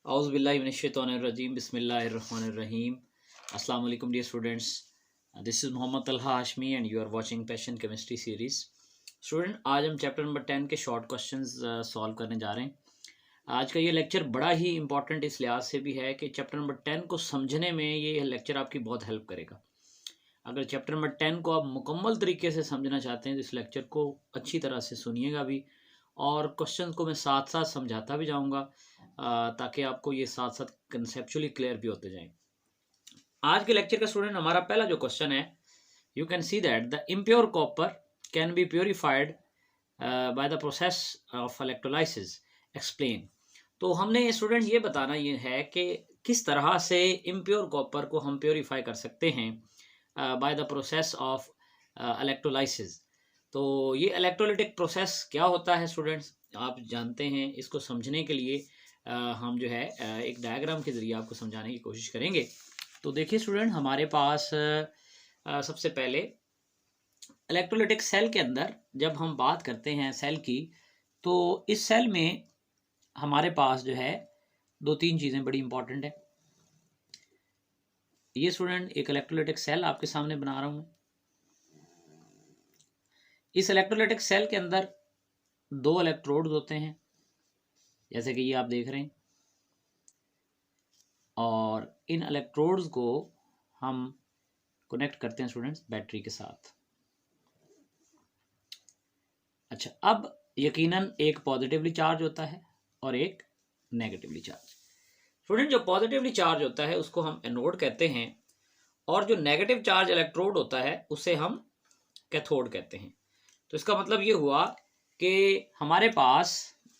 औज़ुबिल्लाहिमिनश्शैतानिर्रजीम बिस्मिल्लाहिर्रहमानिर्रहीम। अस्सलाम वालेकुम dear students, this is Mohammad Talha Hashmi and you are watching passion chemistry series. Student, आज हम चैप्टर नंबर 10 के शॉर्ट क्वेश्चंस सॉल्व करने जा रहे हैं। आज का ये लेक्चर बड़ा ही इंपॉर्टेंट इस लिहाज से भी है कि चैप्टर नंबर 10 को समझने में ये लेक्चर आपकी बहुत हेल्प करेगा। अगर चैप्टर नंबर 10 को आप मुकम्मल तरीके से समझना चाहते हैं तो इस लेक्चर को अच्छी तरह से सुनिएगा भी, और क्वेश्चन को मैं साथ साथ समझाता भी जाऊंगा ताकि आपको ये साथ साथ कंसेप्चुअली क्लियर भी होते जाएं। आज के लेक्चर का स्टूडेंट हमारा पहला जो क्वेश्चन है, you can see that the impure copper can be purified by the process of electrolysis, explain. तो हमने स्टूडेंट ये बताना ये है कि किस तरह से इम्प्योर कॉपर को हम प्योरीफाई कर सकते हैं by the process of electrolysis. तो ये इलेक्ट्रोलिटिक प्रोसेस क्या होता है स्टूडेंट्स, आप जानते हैं। इसको समझने के लिए हम जो है एक डायग्राम के ज़रिए आपको समझाने की कोशिश करेंगे। तो देखिए स्टूडेंट, हमारे पास सबसे पहले इलेक्ट्रोलिटिक सेल के अंदर जब हम बात करते हैं सेल की, तो इस सेल में हमारे पास जो है दो तीन चीज़ें बड़ी इंपॉर्टेंट है। ये स्टूडेंट एक इलेक्ट्रोलिटिक सेल आपके सामने बना रहा हूँ मैं। इस इलेक्ट्रोलिटिक सेल के अंदर दो इलेक्ट्रोड्स होते हैं, जैसे कि ये आप देख रहे हैं, और इन इलेक्ट्रोड्स को हम कनेक्ट करते हैं स्टूडेंट्स बैटरी के साथ। अच्छा, अब यकीनन एक पॉजिटिवली चार्ज होता है और एक नेगेटिवली चार्ज। स्टूडेंट, जो पॉजिटिवली चार्ज होता है उसको हम एनोड कहते हैं, और जो नेगेटिव चार्ज इलेक्ट्रोड होता है उसे हम कैथोड कहते हैं। तो इसका मतलब ये हुआ कि हमारे पास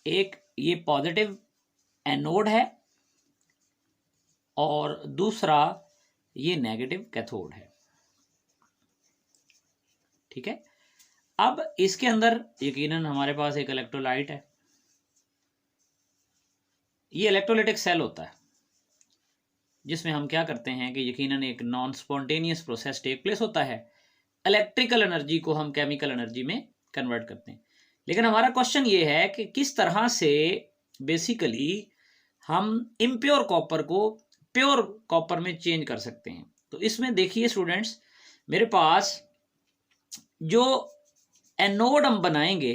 एक ये पॉजिटिव एनोड है और दूसरा ये नेगेटिव कैथोड है। ठीक है, अब इसके अंदर यकीनन हमारे पास एक इलेक्ट्रोलाइट है। ये इलेक्ट्रोलिटिक सेल होता है जिसमें हम क्या करते हैं कि यकीनन एक non spontaneous process take place होता है। इलेक्ट्रिकल एनर्जी को हम केमिकल एनर्जी में कन्वर्ट करते हैं। लेकिन हमारा क्वेश्चन ये है कि किस तरह से बेसिकली हम इम्प्योर कॉपर को प्योर कॉपर में चेंज कर सकते हैं। तो इसमें देखिए स्टूडेंट्स, मेरे पास जो एनोड हम बनाएंगे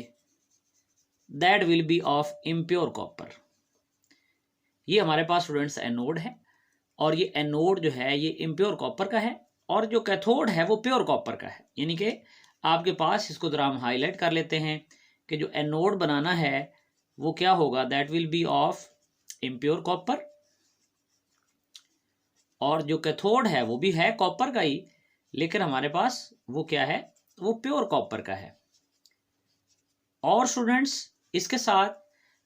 that will be of impure copper. ये हमारे पास स्टूडेंट्स एनोड है, और ये एनोड जो है ये इम्प्योर कॉपर का है, और जो कैथोड है वो प्योर कॉपर का है। यानी कि आपके पास, इसको जरा हम हाईलाइट कर लेते हैं कि जो एनोड बनाना है वो क्या होगा, that will be of impure copper, और जो कैथोड है वो भी है कॉपर का ही, लेकिन हमारे पास वो क्या है, वो प्योर कॉपर का है। और स्टूडेंट्स, इसके साथ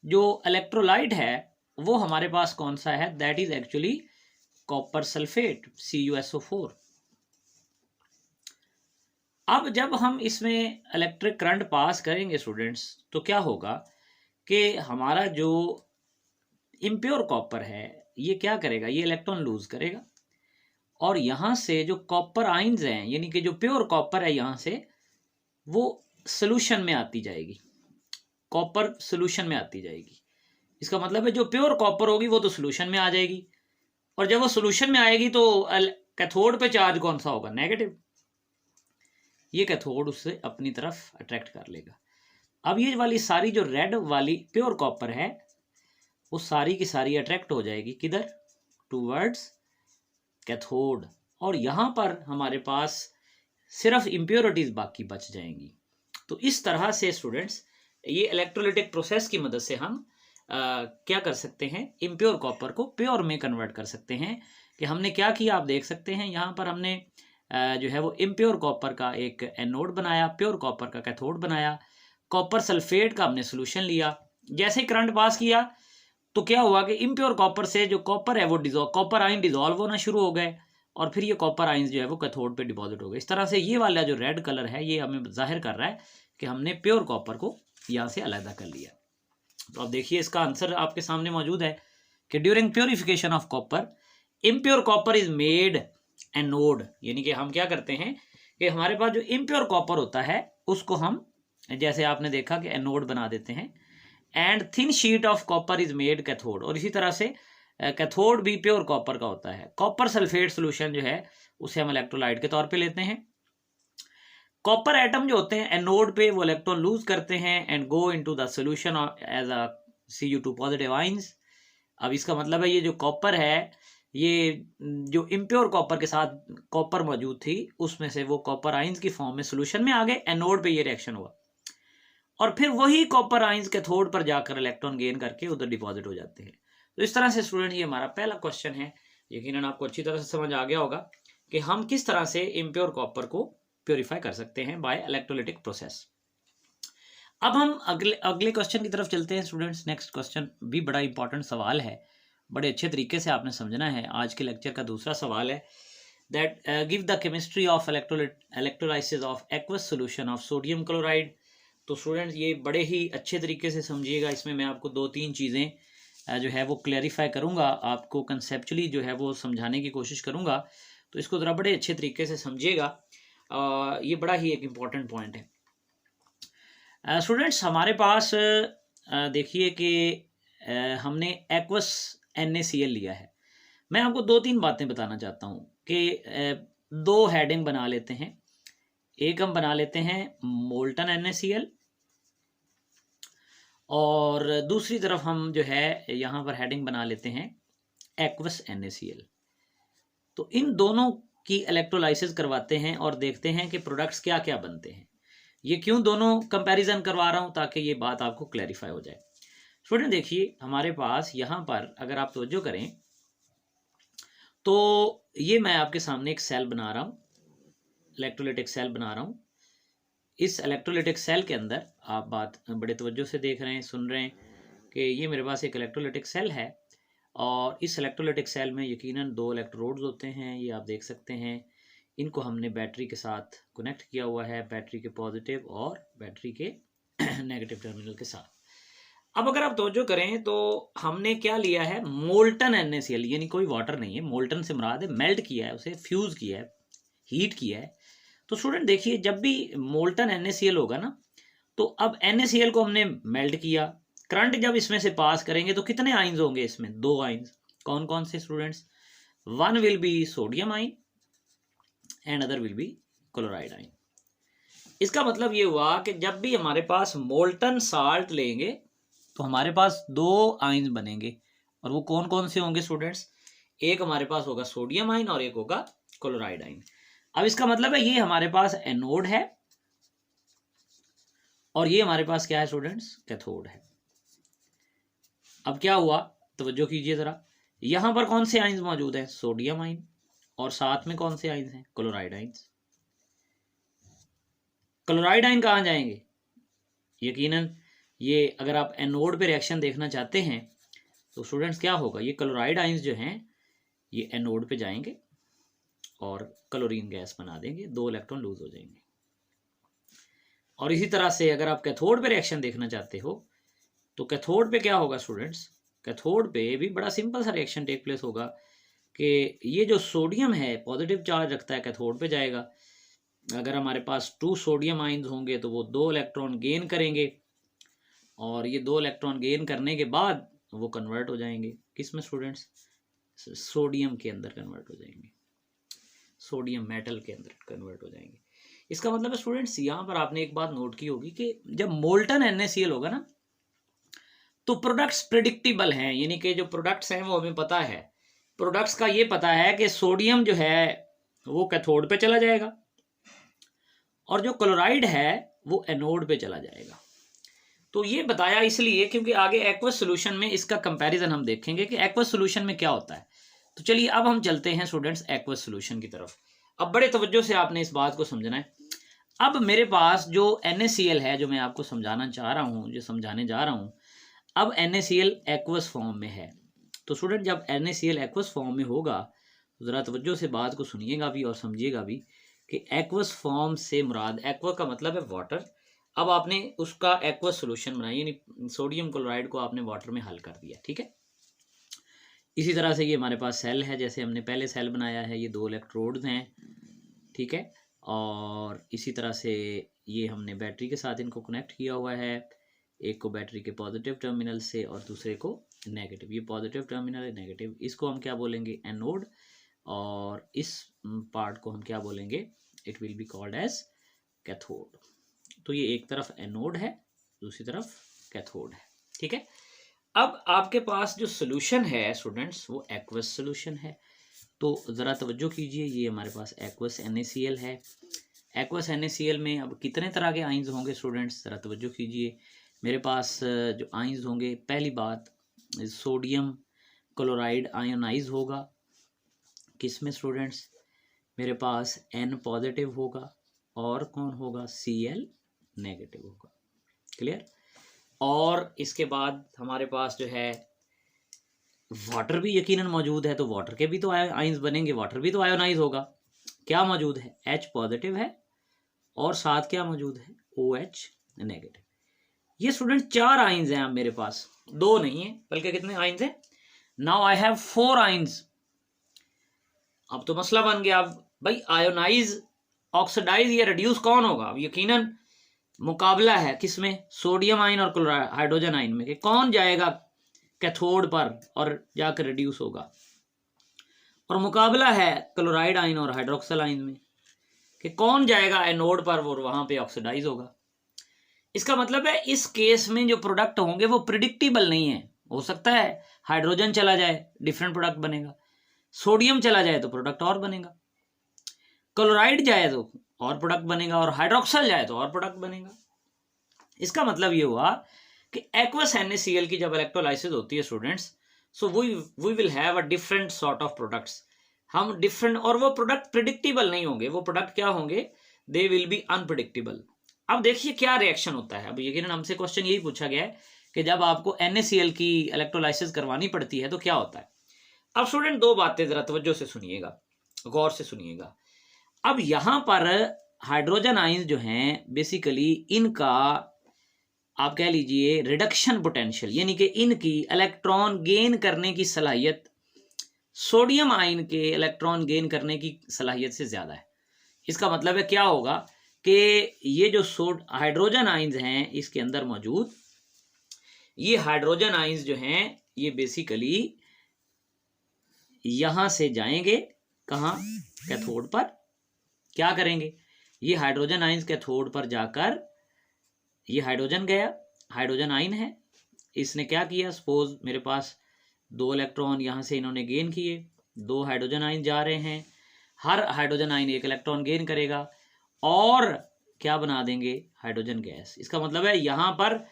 जो इलेक्ट्रोलाइट है वो हमारे पास कौन सा है, that is actually copper sulphate CuSO4। अब जब हम इसमें इलेक्ट्रिक करंट पास करेंगे स्टूडेंट्स, तो क्या होगा कि हमारा जो इम्प्योर कॉपर है ये क्या करेगा, ये इलेक्ट्रॉन लूज करेगा, और यहाँ से जो कॉपर आइंस हैं, यानी कि जो प्योर कॉपर है, यहाँ से वो सोल्यूशन में आती जाएगी, कॉपर सोल्यूशन में आती जाएगी। इसका मतलब है जो प्योर कॉपर होगी वो तो सोल्यूशन में आ जाएगी, और जब वो सोल्यूशन में आएगी तो कैथोड पे चार्ज कौन सा होगा, नेगेटिव। ये कैथोड उससे अपनी तरफ अट्रैक्ट कर लेगा। अब ये वाली सारी जो रेड वाली प्योर कॉपर है वो सारी की सारी अट्रैक्ट हो जाएगी किधर, टूवर्ड्स कैथोड, और यहाँ पर हमारे पास सिर्फ इम्प्योरिटीज बाकी बच जाएंगी। तो इस तरह से स्टूडेंट्स ये इलेक्ट्रोलिटिक प्रोसेस की मदद से हम क्या कर सकते हैं, इम्प्योर कॉपर को प्योर में कन्वर्ट कर सकते हैं। कि हमने क्या किया, आप देख सकते हैं यहाँ पर हमने जो है वो इम्प्योर कॉपर का एक एनोड बनाया, प्योर कॉपर का कैथोड बनाया, कॉपर सल्फेट का हमने सोल्यूशन लिया। जैसे ही करंट पास किया तो क्या हुआ कि इम्प्योर कॉपर से जो कॉपर है वो कॉपर आयन डिजोल्व होना शुरू हो गए और फिर ये कॉपर आयंस जो है वो कैथोड पे डिपॉजिट हो गए। इस तरह से ये वाला जो रेड कलर है ये हमें जाहिर कर रहा है कि हमने प्योर कॉपर को यहाँ से अलग कर लिया। तो अब देखिए इसका आंसर आपके सामने मौजूद है कि during purification of copper impure copper is made anode, यानी कि हम क्या करते हैं कि हमारे पास जो इम्प्योर कॉपर होता है उसको हम जैसे आपने देखा कि एनोड बना देते हैं, and thin sheet of copper is made cathode, और इसी तरह से कैथोड भी प्योर कॉपर का होता है। कॉपर सल्फेट सोल्यूशन जो है उसे हम इलेक्ट्रोलाइट के तौर पे लेते हैं। कॉपर एटम जो होते हैं एनोड पे वो इलेक्ट्रॉन लूज करते हैं and go into the solution as a Cu2 positive ions. अब इसका मतलब है ये जो कॉपर है, ये जो इम्प्योर कॉपर के साथ कॉपर मौजूद थी उसमें से वो कॉपर आयंस की फॉर्म में सोल्यूशन में आ गए, एनोड पे ये रिएक्शन हुआ और फिर वही कॉपर आयंस कैथोड पर जाकर इलेक्ट्रॉन गेन करके उधर डिपॉजिट हो जाते हैं। तो इस तरह से स्टूडेंट ये हमारा पहला क्वेश्चन है। यकीनन आपको अच्छी तरह से समझ आ गया होगा कि हम किस तरह से इम्प्योर कॉपर को प्योरीफाई कर सकते हैं बाय इलेक्ट्रोलिटिक प्रोसेस। अब हम अगले क्वेश्चन की तरफ चलते हैं स्टूडेंट्स। नेक्स्ट क्वेश्चन भी बड़ा इंपॉर्टेंट सवाल है, बड़े अच्छे तरीके से आपने समझना है। आज के लेक्चर का दूसरा सवाल है that give the chemistry of electrolysis of aqueous solution of sodium chloride. तो स्टूडेंट्स ये बड़े ही अच्छे तरीके से समझिएगा, इसमें मैं आपको 2-3 चीज़ें जो है वो क्लैरिफाई करूँगा, आपको कंसेप्चुअली जो है वो समझाने की कोशिश करूँगा। तो इसको ज़रा बड़े अच्छे तरीके से समझिएगा, ये बड़ा ही एक इम्पॉर्टेंट पॉइंट है। स्टूडेंट्स हमारे पास देखिए कि हमने एक्वस NaCl लिया है। मैं आपको 2-3 बातें बताना चाहता हूँ कि 2 हेडिंग बना लेते हैं। एक हम बना लेते हैं मोल्टन NaCl और दूसरी तरफ हम जो है यहाँ पर हेडिंग बना लेते हैं एक्वस NaCl। तो इन दोनों की इलेक्ट्रोलाइसिस करवाते हैं और देखते हैं कि प्रोडक्ट्स क्या क्या बनते हैं। ये क्यों दोनों कंपैरिजन करवा रहा हूँ, ताकि ये बात आपको क्लैरिफाई हो जाए। स्टूडेंट देखिए हमारे पास यहाँ पर अगर आप तवज्जो करें तो ये मैं आपके सामने एक सेल बना रहा हूँ, इलेक्ट्रोलिटिक सेल बना रहा हूँ। इस इलेक्ट्रोलिटिक सेल के अंदर आप बात बड़े तवज्जो से देख रहे हैं, सुन रहे हैं कि ये मेरे पास एक इलेक्ट्रोलिटिक सेल है और इस इलेक्ट्रोलिटिक सेल में यकीनन 2 इलेक्ट्रोड्स होते हैं, ये आप देख सकते हैं। इनको हमने बैटरी के साथ कनेक्ट किया हुआ है, बैटरी के पॉजिटिव और बैटरी के नेगेटिव टर्मिनल के साथ। अब अगर आप तवज्जो करें तो हमने क्या लिया है, मोल्टन NaCl, यानी कोई वाटर नहीं है, मोल्टन से मुराद है मेल्ट किया है, उसे फ्यूज किया है, हीट किया है। तो स्टूडेंट देखिए जब भी मोल्टन NaCl होगा ना, तो अब NaCl को हमने मेल्ट किया, करंट जब इसमें से पास करेंगे तो कितने आइंस होंगे इसमें, 2 आइंस। कौन कौन से students, one will be sodium आइन and other will be chloride आइन। इसका मतलब ये हुआ कि जब भी हमारे पास मोल्टन साल्ट लेंगे तो हमारे पास 2 आइंस बनेंगे और वो कौन कौन से होंगे स्टूडेंट्स, एक हमारे पास होगा सोडियम आइन और एक होगा क्लोराइड आइन। अब इसका मतलब है ये हमारे पास एनोड है और ये हमारे पास क्या है स्टूडेंट्स, कैथोड है। अब क्या हुआ तवज्जो कीजिए जरा, यहां पर कौन से आइंस मौजूद हैं, सोडियम आइन, और साथ में कौन से आइंस हैं, क्लोराइड आइंस। क्लोराइड आइन कहाँ जाएंगे, यकीनन ये अगर आप एनोड पे रिएक्शन देखना चाहते हैं तो स्टूडेंट्स क्या होगा, ये क्लोराइड आइंस जो हैं ये एनोड पे जाएंगे और क्लोरीन गैस बना देंगे, 2 इलेक्ट्रॉन लूज हो जाएंगे। और इसी तरह से अगर आप कैथोड पे रिएक्शन देखना चाहते हो तो कैथोड पे क्या होगा स्टूडेंट्स, कैथोड पे भी बड़ा सिंपल सा रिएक्शन टेक प्लेस होगा कि ये जो सोडियम है पॉजिटिव चार्ज रखता है, कैथोड पे जाएगा। अगर हमारे पास 2 सोडियम आइंस होंगे तो वो 2 इलेक्ट्रॉन गेन करेंगे और ये 2 इलेक्ट्रॉन गेन करने के बाद वो कन्वर्ट हो जाएंगे किस में स्टूडेंट्स, सोडियम के अंदर कन्वर्ट हो जाएंगे, सोडियम मेटल के अंदर कन्वर्ट हो जाएंगे। इसका मतलब है स्टूडेंट्स यहाँ पर आपने एक बात नोट की होगी कि जब मोल्टन NaCl होगा ना तो प्रोडक्ट्स प्रिडिक्टेबल हैं, यानी कि जो प्रोडक्ट्स हैं वो हमें पता है। प्रोडक्ट्स का ये पता है कि सोडियम जो है वो कैथोड पे चला जाएगा और जो क्लोराइड है वो एनोड पे चला जाएगा। तो ये बताया इसलिए क्योंकि आगे एक्वस सॉल्यूशन में इसका कंपैरिजन हम देखेंगे कि एक्वस सॉल्यूशन में क्या होता है। तो चलिए अब हम चलते हैं स्टूडेंट्स एक्वस सॉल्यूशन की तरफ। अब बड़े तवज्जो से आपने इस बात को समझना है। अब मेरे पास जो NaCl है जो मैं आपको समझाना चाह रहा हूँ, जो समझाने जा रहा हूँ, अब NaCl एक्वस फॉर्म में है। तो स्टूडेंट जब NaCl एक्वस फॉर्म में होगा तो ज़रा तवज्जो से बात को सुनिएगा भी और समझिएगा भी कि एक्वस फॉर्म से मुराद, एक्वा का मतलब है वाटर। अब आपने उसका एक्वस सोल्यूशन बनाया, यानी सोडियम क्लोराइड को आपने वाटर में हल कर दिया, ठीक है। इसी तरह से ये हमारे पास सेल है, जैसे हमने पहले सेल बनाया है, ये 2 इलेक्ट्रोड्स हैं, ठीक है। और इसी तरह से ये हमने बैटरी के साथ इनको कनेक्ट किया हुआ है, एक को बैटरी के पॉजिटिव टर्मिनल से और दूसरे को नेगेटिव। ये पॉजिटिव टर्मिनल है, नेगेटिव, इसको हम क्या बोलेंगे, एनोड, और इस पार्ट को हम क्या बोलेंगे, it will be called as cathode. तो ये एक तरफ एनोड है, दूसरी तरफ कैथोड है, ठीक है। अब आपके पास जो सोल्यूशन है स्टूडेंट्स वो एक्वस सोल्यूशन है। तो ज़रा तवज्जो कीजिए, ये हमारे पास एक्वस NaCl है। एक्वस NaCl में अब कितने तरह के आइंस होंगे स्टूडेंट्स, ज़रा तवज्जो कीजिए। मेरे पास जो आइंस होंगे, पहली बात सोडियम क्लोराइड आयोनाइज होगा, किसमें स्टूडेंट्स, मेरे पास N पॉजिटिव होगा और कौन होगा, Cl नेगेटिव होगा, क्लियर। और इसके बाद हमारे पास जो है वाटर भी यकीनन मौजूद है, तो वाटर के भी तो आयंस बनेंगे, वाटर भी तो आयोनाइज होगा। क्या मौजूद है, H पॉजिटिव है और साथ क्या मौजूद है, OH नेगेटिव। ये स्टूडेंट 4 आयंस हैं अब मेरे पास, 2 नहीं है बल्कि कितने आयंस हैं, नाउ आई हैव 4 आयंस। अब तो मसला बन गया, अब भाई आयोनाइज, ऑक्सीडाइज या रिड्यूस कौन होगा। अब यकीनन मुकाबला है किसमें, सोडियम आयन और क्लोराइड हाइड्रोजन आयन में, कि कौन जाएगा कैथोड पर और जाकर रिड्यूस होगा। और मुकाबला है क्लोराइड आयन और हाइड्रोक्सल आयन में, कि कौन जाएगा एनोड पर और वहां पे ऑक्सीडाइज होगा। इसका मतलब है इस केस में जो प्रोडक्ट होंगे वो प्रिडिक्टेबल नहीं है। हो सकता है हाइड्रोजन चला जाए, डिफरेंट प्रोडक्ट बनेगा, सोडियम चला जाए तो प्रोडक्ट और बनेगा, क्लोराइड जाए तो और प्रोडक्ट बनेगा, और हाइड्रोक्सल जाए तो और प्रोडक्ट बनेगा। इसका मतलब ये हुआ कि एक्वस NaCl की जब इलेक्ट्रोलाइसिस होती है students, so we will have a different sort of products. हम डिफरेंट, और वो प्रोडक्ट प्रिडिक्टेबल नहीं होंगे, वो प्रोडक्ट क्या होंगे, दे विल बी अनप्रिडिक्टेबल। अब देखिए क्या रिएक्शन होता है। अब यकीनन हमसे क्वेश्चन यही पूछा गया है कि जब आपको NaCl की इलेक्ट्रोलाइसिस करवानी पड़ती है तो क्या होता है। अब स्टूडेंट 2 बातें जरा तवज्जो से सुनिएगा, गौर से सुनिएगा। अब यहां पर हाइड्रोजन आयंस जो हैं बेसिकली इनका आप कह लीजिए रिडक्शन पोटेंशियल, यानी कि इनकी इलेक्ट्रॉन गेन करने की सलाहियत सोडियम आयन के इलेक्ट्रॉन गेन करने की सलाहियत से ज़्यादा है। इसका मतलब है क्या होगा कि ये जो हाइड्रोजन आयंस हैं इसके अंदर मौजूद, ये हाइड्रोजन आयंस जो हैं ये बेसिकली यहां से जाएंगे कहाँ, कैथोड पर। क्या करेंगे, ये हाइड्रोजन आयंस कैथोड पर जाकर, ये हाइड्रोजन गया, हाइड्रोजन आयन है, इसने क्या किया, सपोज मेरे पास 2 इलेक्ट्रॉन यहाँ से इन्होंने गेन किए, 2 हाइड्रोजन आयन जा रहे हैं, हर हाइड्रोजन आयन 1 इलेक्ट्रॉन गेन करेगा और क्या बना देंगे, हाइड्रोजन गैस। इसका मतलब है यहाँ पर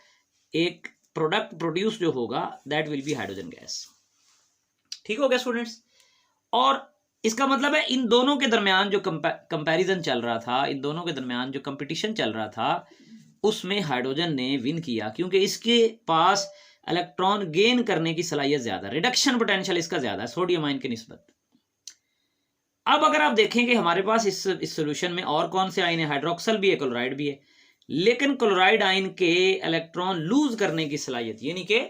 एक प्रोडक्ट प्रोड्यूस जो होगा that will be hydrogen gas. ठीक हो गया स्टूडेंट्स। और इसका मतलब है इन दोनों के दरमियान जो कंपैरिजन चल रहा था, इन दोनों के दरमियान जो कंपटीशन चल रहा था, उसमें हाइड्रोजन ने विन किया क्योंकि इसके पास इलेक्ट्रॉन गेन करने की सलाहियत ज्यादा, रिडक्शन पोटेंशियल इसका ज्यादा है सोडियम आयन की निस्बत। अब अगर आप देखेंगे हमारे पास इस सोल्यूशन में और कौन से आयन है, हाइड्रोक्सल भी है, क्लोराइड भी है, लेकिन क्लोराइड आयन के इलेक्ट्रॉन लूज करने की सलाहियत यानी कि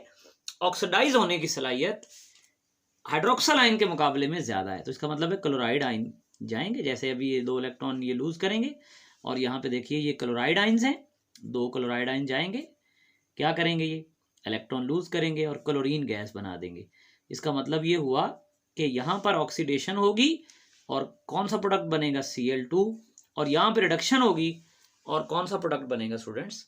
ऑक्सीडाइज होने की सलाहियत हाइड्रोक्सल आयन के मुकाबले में ज्यादा है। तो इसका मतलब है क्लोराइड आयन जाएंगे, जैसे अभी ये 2 इलेक्ट्रॉन ये लूज करेंगे और यहाँ पे देखिए ये क्लोराइड आयंस हैं, 2 क्लोराइड आयन जाएंगे, क्या करेंगे, ये इलेक्ट्रॉन लूज करेंगे और क्लोरीन गैस बना देंगे। इसका मतलब ये हुआ कि यहाँ पर ऑक्सीडेशन होगी और कौन सा प्रोडक्ट बनेगा, Cl2, और यहाँ पे रिडक्शन होगी और कौन सा प्रोडक्ट बनेगा स्टूडेंट्स,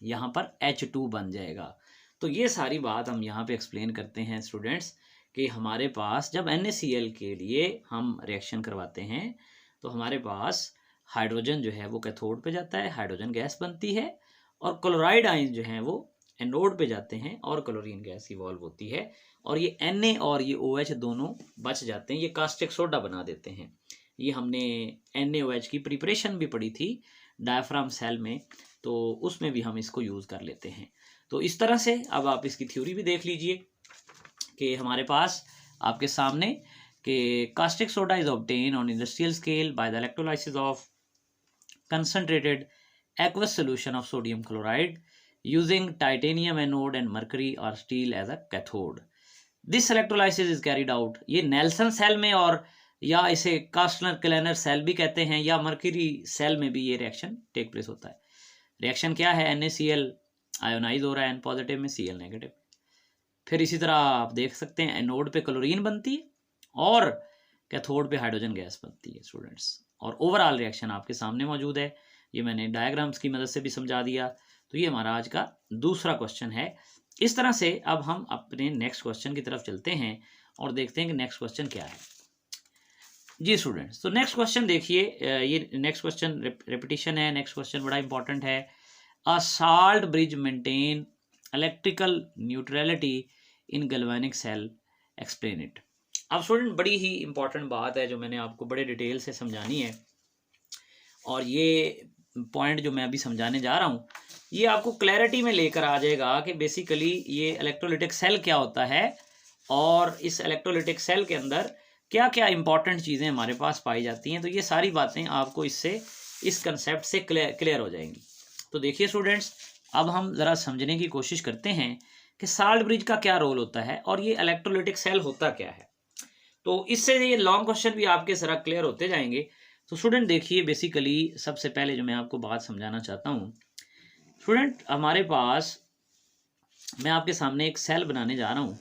यहाँ पर H2 बन जाएगा। तो ये सारी बात हम यहाँ पे एक्सप्लेन करते हैं स्टूडेंट्स कि हमारे पास जब NaCl के लिए हम रिएक्शन करवाते हैं तो हमारे पास हाइड्रोजन जो है वो कैथोड पे जाता है, हाइड्रोजन गैस बनती है, और क्लोराइड आयन जो हैं वो एनोड पे जाते हैं और क्लोरीन गैस इवॉल्व होती है, और ये Na और ये OH दोनों बच जाते हैं, ये कास्टिक सोडा बना देते हैं। ये हमने NaOH की प्रिपरेशन भी पढ़ी थी डायफ्राम सेल में, तो उसमें भी हम इसको यूज़ कर लेते हैं। तो इस तरह से अब आप इसकी थ्योरी भी देख लीजिए कि हमारे पास आपके सामने कि caustic soda is obtain on industrial scale by the electrolysis of concentrated aqueous solution of sodium chloride using titanium anode and mercury or steel as a cathode. This electrolysis is carried out, ये Nelson cell में और या इसे कास्टनर क्लेनर cell भी कहते हैं या mercury cell में भी ये रिएक्शन टेक प्लेस होता है। रिएक्शन क्या है, NaCl आयोनाइज हो रहा है N पॉजिटिव में, Cl नेगेटिव। फिर इसी तरह आप देख सकते हैं एनोड पे क्लोरीन बनती है और कैथोड पे हाइड्रोजन गैस बनती है स्टूडेंट्स, और ओवरऑल रिएक्शन आपके सामने मौजूद है। ये मैंने डायग्राम्स की मदद से भी समझा दिया। तो ये हमारा आज का दूसरा क्वेश्चन है। इस तरह से अब हम अपने नेक्स्ट क्वेश्चन की तरफ चलते हैं और देखते हैं कि नेक्स्ट क्वेश्चन क्या है। जी स्टूडेंट्स, तो नेक्स्ट क्वेश्चन देखिए, ये नेक्स्ट क्वेश्चन रिपीटिशन है। नेक्स्ट क्वेश्चन बड़ा इंपॉर्टेंट है। A salt bridge maintain electrical neutrality in galvanic cell, explain it. अब स्टूडेंट बड़ी ही इंपॉर्टेंट बात है जो मैंने आपको बड़े डिटेल से समझानी है, और ये पॉइंट जो मैं अभी समझाने जा रहा हूँ ये आपको क्लैरिटी में लेकर आ जाएगा कि बेसिकली ये इलेक्ट्रोलिटिक सेल क्या होता है और इस इलेक्ट्रोलिटिक सेल के अंदर क्या क्या इंपॉर्टेंट चीज़ें हमारे पास पाई जाती हैं। तो ये सारी बातें आपको इससे, इस कंसेप्ट से क्लियर हो जाएंगी। तो देखिए स्टूडेंट्स, अब हम ज़रा समझने की कोशिश करते हैं कि साल्ट ब्रिज का क्या रोल होता है और ये इलेक्ट्रोलिटिक सेल होता क्या है। तो इससे ये लॉन्ग क्वेश्चन भी आपके ज़रा क्लियर होते जाएंगे। तो स्टूडेंट देखिए, बेसिकली सबसे पहले जो मैं आपको बात समझाना चाहता हूँ स्टूडेंट, हमारे पास, मैं आपके सामने एक सेल बनाने जा रहा हूँ।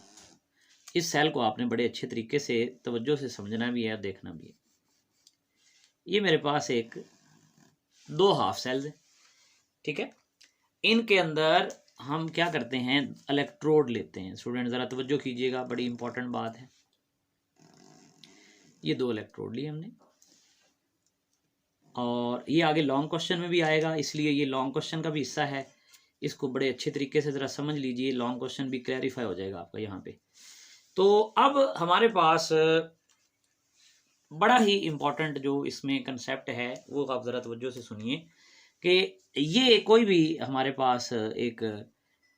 इस सेल को आपने बड़े अच्छे तरीके से तवज्जो से समझना भी है और देखना भी है। ये मेरे पास एक 2 हाफ सेल्स है, ठीक है। इनके अंदर हम क्या करते हैं, इलेक्ट्रोड लेते हैं। स्टूडेंट ज़रा तवज्जो कीजिएगा, बड़ी इंपॉर्टेंट बात है। ये 2 इलेक्ट्रोड लिए हमने, और ये आगे लॉन्ग क्वेश्चन में भी आएगा, इसलिए ये लॉन्ग क्वेश्चन का भी हिस्सा है। इसको बड़े अच्छे तरीके से ज़रा समझ लीजिए, लॉन्ग क्वेश्चन भी क्लैरिफाई हो जाएगा आपका यहाँ पे। तो अब हमारे पास बड़ा ही इम्पोर्टेंट जो इसमें कंसेप्ट है वो आप ज़रा तवज्जो से सुनिए कि ये कोई भी हमारे पास एक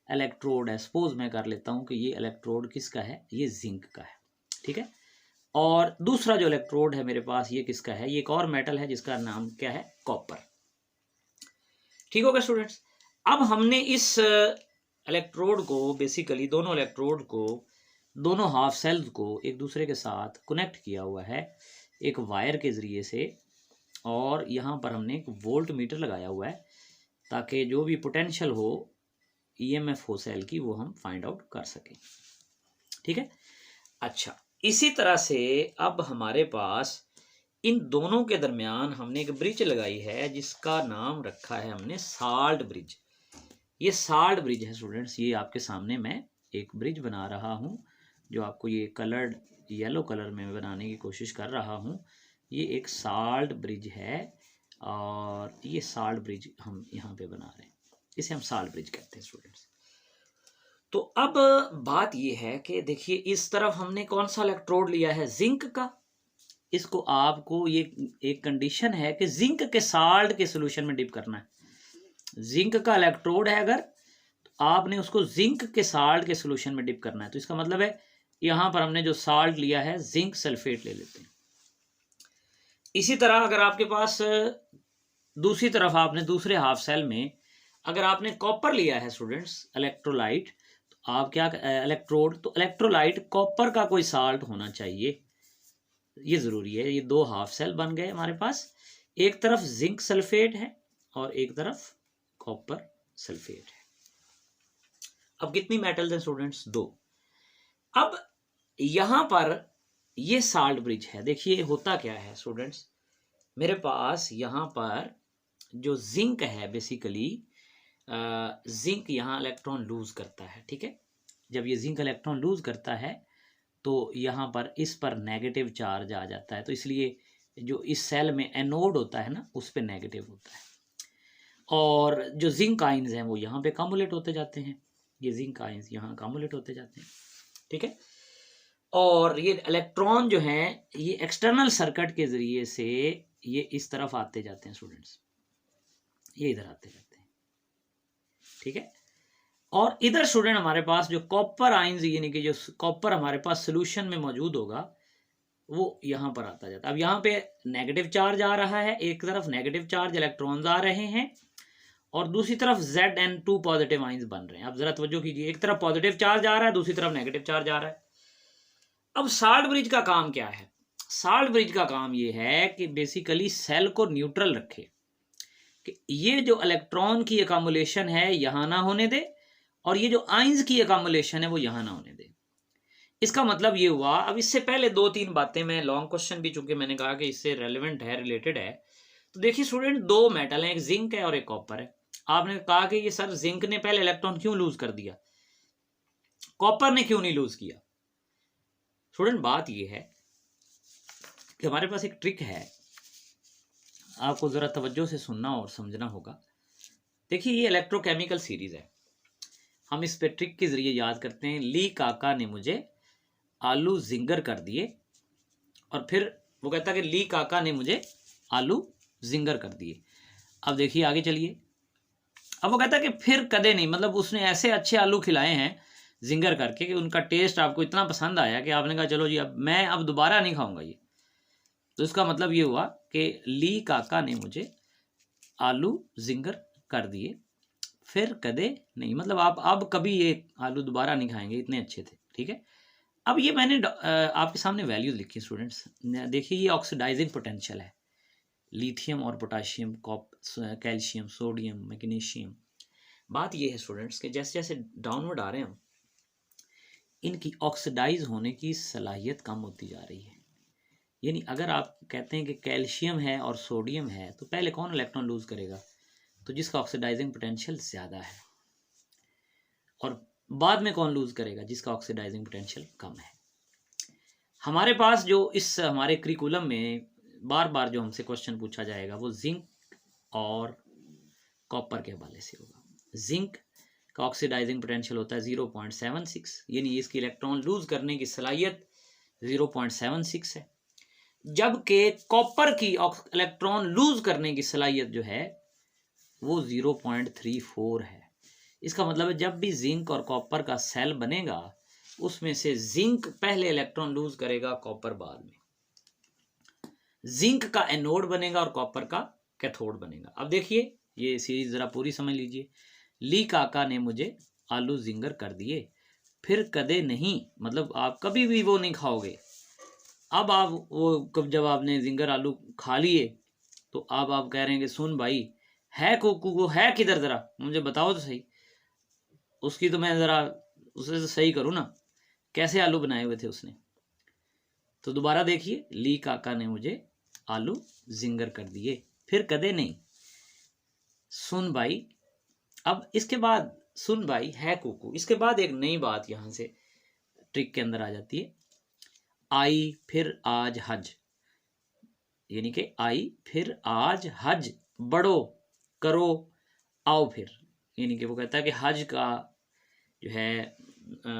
इलेक्ट्रोड है। सपोज मैं कर लेता हूँ कि ये इलेक्ट्रोड किसका है, ये जिंक का है, ठीक है। और दूसरा जो इलेक्ट्रोड है मेरे पास, ये किसका है, ये एक और मेटल है जिसका नाम क्या है, कॉपर। ठीक होगा स्टूडेंट्स। अब हमने इस इलेक्ट्रोड को, बेसिकली दोनों इलेक्ट्रोड को, दोनों हाफ सेल्स को एक दूसरे के साथ कनेक्ट किया हुआ है एक वायर के ज़रिए से, और यहाँ पर हमने एक वोल्ट मीटर लगाया हुआ है ताकि जो भी पोटेंशियल हो, ईएमएफ हो सेल की, वो हम फाइंड आउट कर सकें, ठीक है। अच्छा, इसी तरह से अब हमारे पास इन दोनों के दरमियान हमने एक ब्रिज लगाई है जिसका नाम रखा है हमने साल्ट ब्रिज। ये साल्ट ब्रिज है स्टूडेंट्स, ये आपके सामने मैं एक ब्रिज बना रहा हूँ जो आपको ये कलर्ड येलो कलर में बनाने की कोशिश कर रहा हूँ। ये एक साल्ट ब्रिज है और ये साल्ट ब्रिज हम यहाँ पे बना रहे हैं, इसे हम साल्ट ब्रिज कहते हैं स्टूडेंट्स। तो अब बात ये है कि देखिए, इस तरफ हमने कौन सा इलेक्ट्रोड लिया है, जिंक का। इसको आपको, ये एक कंडीशन है कि जिंक के साल्ट के सोल्यूशन में डिप करना है। जिंक का इलेक्ट्रोड है अगर, तो आपने उसको जिंक के साल्ट के सोल्यूशन में डिप करना है। तो इसका मतलब है यहाँ पर हमने जो साल्ट लिया है, जिंक सल्फेट ले लेते हैं। इसी तरह अगर आपके पास दूसरी तरफ आपने दूसरे हाफ सेल में अगर आपने कॉपर लिया है स्टूडेंट्स, इलेक्ट्रोलाइट, तो आप क्या, इलेक्ट्रोड, तो इलेक्ट्रोलाइट कॉपर का कोई साल्ट होना चाहिए, ये ज़रूरी है। ये 2 हाफ सेल बन गए हमारे पास, एक तरफ जिंक सल्फेट है और एक तरफ कॉपर सल्फेट है। अब कितनी मेटल्स हैं स्टूडेंट्स, 2। अब यहाँ पर ये साल्ट ब्रिज है। देखिए होता क्या है स्टूडेंट्स, मेरे पास यहाँ पर जो जिंक है, बेसिकली जिंक यहाँ इलेक्ट्रॉन लूज करता है, ठीक है। जब ये जिंक इलेक्ट्रॉन लूज करता है तो यहाँ पर इस पर नेगेटिव चार्ज आ जाता है, तो इसलिए जो इस सेल में एनोड होता है ना, उस पर नेगेटिव होता है, और जो जिंक आइंस हैं वो यहाँ पे कम्युलेट होते जाते हैं। ये जिंक आइंस यहाँ कम्युलेट होते जाते हैं, ठीक है। और ये इलेक्ट्रॉन जो हैं, ये एक्सटर्नल सर्किट के ज़रिए से ये इस तरफ आते जाते हैं स्टूडेंट्स, ये इधर आते जाते हैं, ठीक है। और इधर स्टूडेंट हमारे पास जो कॉपर आयंस यानी कि जो कॉपर हमारे पास सोल्यूशन में मौजूद होगा वो यहाँ पर आता जाता है। अब यहाँ पे नेगेटिव चार्ज आ रहा है, एक तरफ नेगेटिव चार्ज इलेक्ट्रॉन्स आ रहे हैं और दूसरी तरफ Zn2 पॉजिटिव आयंस बन रहे हैं। अब जरा तवज्जो कीजिए, एक तरफ पॉजिटिव चार्ज आ रहा है, दूसरी तरफ नेगेटिव चार्ज आ रहा है। अब साल्ट ब्रिज का काम क्या है? साल्ट ब्रिज का काम ये है कि बेसिकली सेल को न्यूट्रल रखे, कि ये जो इलेक्ट्रॉन की अकोमोलेशन है यहां ना होने दे और ये जो आयंस की अकोमोलेशन है वो यहां ना होने दे। इसका मतलब ये हुआ, अब इससे पहले 2-3 बातें मैं लॉन्ग क्वेश्चन भी चूंकि मैंने कहा कि इससे रेलेवेंट है, रिलेटेड है, तो देखिए स्टूडेंट, दो मेटल हैं, एक जिंक है और एक कॉपर है। आपने कहा कि ये सर जिंक ने पहले इलेक्ट्रॉन क्यों लूज कर दिया, कॉपर ने क्यों नहीं लूज किया? स्टूडेंट बात ये है कि हमारे पास एक ट्रिक है, आपको जरा तवज्जो से सुनना और समझना होगा। देखिए ये इलेक्ट्रोकेमिकल सीरीज है, हम इस पे ट्रिक के जरिए याद करते हैं। ली काका ने मुझे आलू जिंगर कर दिए, और फिर वो कहता है कि ली काका ने मुझे आलू जिंगर कर दिए। अब देखिए आगे चलिए, अब वो कहता है कि फिर कदे नहीं, मतलब उसने ऐसे अच्छे आलू खिलाए हैं जिंगर करके कि उनका टेस्ट आपको इतना पसंद आया कि आपने कहा चलो जी अब मैं दोबारा नहीं खाऊंगा ये। तो इसका मतलब ये हुआ कि ली काका ने मुझे आलू जिंगर कर दिए, फिर कदे नहीं, मतलब आप अब कभी ये आलू दोबारा नहीं खाएंगे, इतने अच्छे थे। ठीक है, अब ये मैंने आपके सामने वैल्यूज लिखी स्टूडेंट्स, देखिए ये ऑक्सीडाइजिंग पोटेंशियल है, लिथियम और पोटाशियम, कैल्शियम, सोडियम, मैग्नीशियम। बात ये है स्टूडेंट्स कि जैसे जैसे डाउनवर्ड आ रहे हैं हम, इनकी ऑक्सीडाइज होने की सलाहियत कम होती जा रही है। यानी अगर आप कहते हैं कि कैल्शियम है और सोडियम है तो पहले कौन इलेक्ट्रॉन लूज करेगा? तो जिसका ऑक्सीडाइजिंग पोटेंशियल ज़्यादा है। और बाद में कौन लूज करेगा? जिसका ऑक्सीडाइजिंग पोटेंशियल कम है। हमारे पास जो इस हमारे करिकुलम में बार बार जो हमसे क्वेश्चन पूछा जाएगा वो जिंक और कॉपर के हवाले से होगा। जिंक का ऑक्सीडाइजिंग पोटेंशियल होता है 0.76, यानी इसकी इलेक्ट्रॉन लूज करने की सलाहियत 0.76 है, जबकि कॉपर की इलेक्ट्रॉन लूज करने की सलाहियत जो है वो 0.34 है। इसका मतलब है जब भी जिंक और कॉपर का सेल बनेगा उसमें से जिंक पहले इलेक्ट्रॉन लूज करेगा, कॉपर बाद में। जिंक का एनोड बनेगा और कॉपर का कैथोड बनेगा। अब देखिए ये सीरीज जरा पूरी समझ लीजिए। ली काका ने मुझे आलू जिंगर कर दिए, फिर कदे नहीं, मतलब आप कभी भी वो नहीं खाओगे। अब आप वो कब जब आपने जिंगर आलू खा लिए तो अब आप कह रहे हैं कि सुन भाई, है कोकू वो है किधर, जरा मुझे बताओ तो सही, उसकी तो मैं जरा उसे तो सही करूँ ना, कैसे आलू बनाए हुए थे उसने। तो दोबारा देखिए, ली काका ने मुझे आलू जिंगर कर दिए, फिर कदे नहीं, सुन भाई। अब इसके बाद सुन भाई है कोकू, इसके बाद एक नई बात यहां से ट्रिक के अंदर आ जाती है, आई फिर आज हज, यानी कि आई फिर आज हज बढ़ो करो आओ फिर, यानी कि वो कहता है कि हज का जो है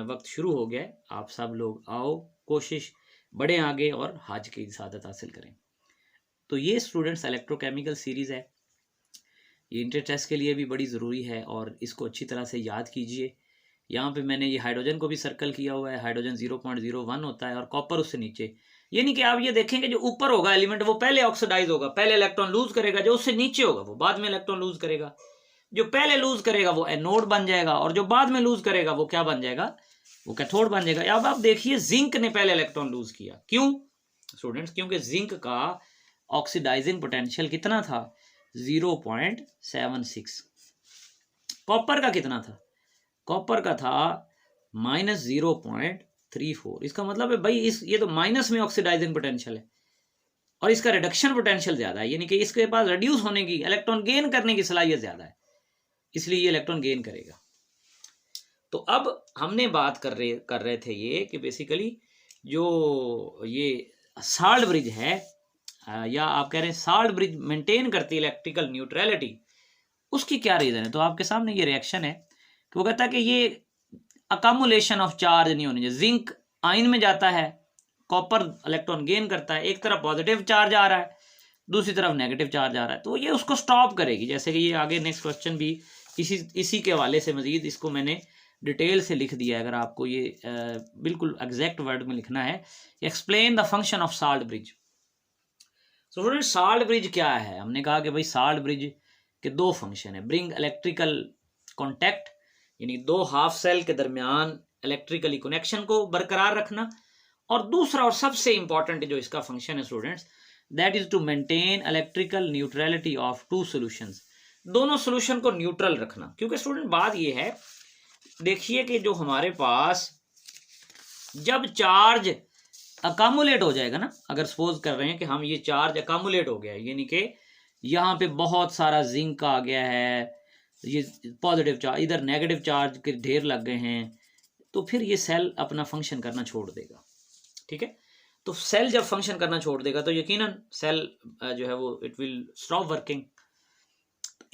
वक्त शुरू हो गया है, आप सब लोग आओ, कोशिश बढ़े आगे और हज की सादत हासिल करें। तो ये स्टूडेंट्स इलेक्ट्रोकेमिकल सीरीज है, ये इंटर टेस्ट के लिए भी बड़ी ज़रूरी है और इसको अच्छी तरह से याद कीजिए। यहाँ पे मैंने ये हाइड्रोजन को भी सर्कल किया हुआ है, हाइड्रोजन 0.01 होता है और कॉपर उससे नीचे, यानी कि आप ये देखेंगे जो ऊपर होगा एलिमेंट वो पहले ऑक्सीडाइज होगा, पहले इलेक्ट्रॉन लूज करेगा, जो उससे नीचे होगा वो बाद में इलेक्ट्रॉन लूज करेगा। जो पहले लूज करेगा वो एनोड बन जाएगा और जो बाद में लूज करेगा वो क्या बन जाएगा? वो कैथोड बन जाएगा। अब आप देखिए जिंक ने पहले इलेक्ट्रॉन लूज किया, क्यों स्टूडेंट्स? क्योंकि जिंक का ऑक्सीडाइजिंग पोटेंशियल कितना था? 0.76। कॉपर का कितना था? कॉपर का था -0.34। इसका मतलब है भाई ये तो माइनस में ऑक्सीडाइजिंग पोटेंशियल है और इसका रिडक्शन पोटेंशियल ज्यादा है, यानी कि इसके पास रिड्यूस होने की, इलेक्ट्रॉन गेन करने की सलाहियत ज्यादा है, इसलिए ये इलेक्ट्रॉन गेन करेगा। तो अब हमने बात कर रहे थे ये कि बेसिकली जो ये साल्ट ब्रिज है या आप कह रहे हैं साल्ट ब्रिज मेंटेन करती है इलेक्ट्रिकल न्यूट्रलिटी, उसकी क्या रीजन है? तो आपके सामने ये रिएक्शन है कि वो कहता है कि ये अकामुलेशन ऑफ चार्ज नहीं होनी चाहिए। जिंक आयन में जाता है, कॉपर इलेक्ट्रॉन गेन करता है, एक तरफ पॉजिटिव चार्ज आ रहा है, दूसरी तरफ नेगेटिव चार्ज आ रहा है, तो ये उसको स्टॉप करेगी। जैसे कि ये आगे नेक्स्ट क्वेश्चन भी इसी के हवाले से मजीद इसको मैंने डिटेल से लिख दिया है। अगर आपको ये बिल्कुल एग्जैक्ट वर्ड में लिखना है, explain the function of salt bridge. तो स्टूडेंट साल्ट ब्रिज क्या है? हमने कहा कि भाई साल्ट ब्रिज के दो फंक्शन है, ब्रिंग इलेक्ट्रिकल कॉन्टैक्ट यानी दो हाफ सेल के दरमियान इलेक्ट्रिकली कनेक्शन को बरकरार रखना, और दूसरा और सबसे इंपॉर्टेंट जो इसका फंक्शन है students, that is to maintain electrical neutrality of two solutions, दोनों सॉल्यूशन को न्यूट्रल रखना। क्योंकि स्टूडेंट बात ये है, देखिए कि जो हमारे पास जब चार्ज अकामुलेट हो जाएगा ना, अगर सपोज कर रहे हैं कि हम ये चार्ज अकामुलेट हो गया है, यानी कि यहाँ पे बहुत सारा जिंक आ गया है, ये पॉजिटिव चार्ज, इधर नेगेटिव चार्ज के ढेर लग गए हैं, तो फिर ये सेल अपना फंक्शन करना छोड़ देगा। ठीक है, तो सेल जब फंक्शन करना छोड़ देगा तो यकीनन सेल जो है वो इट विल स्टॉप वर्किंग।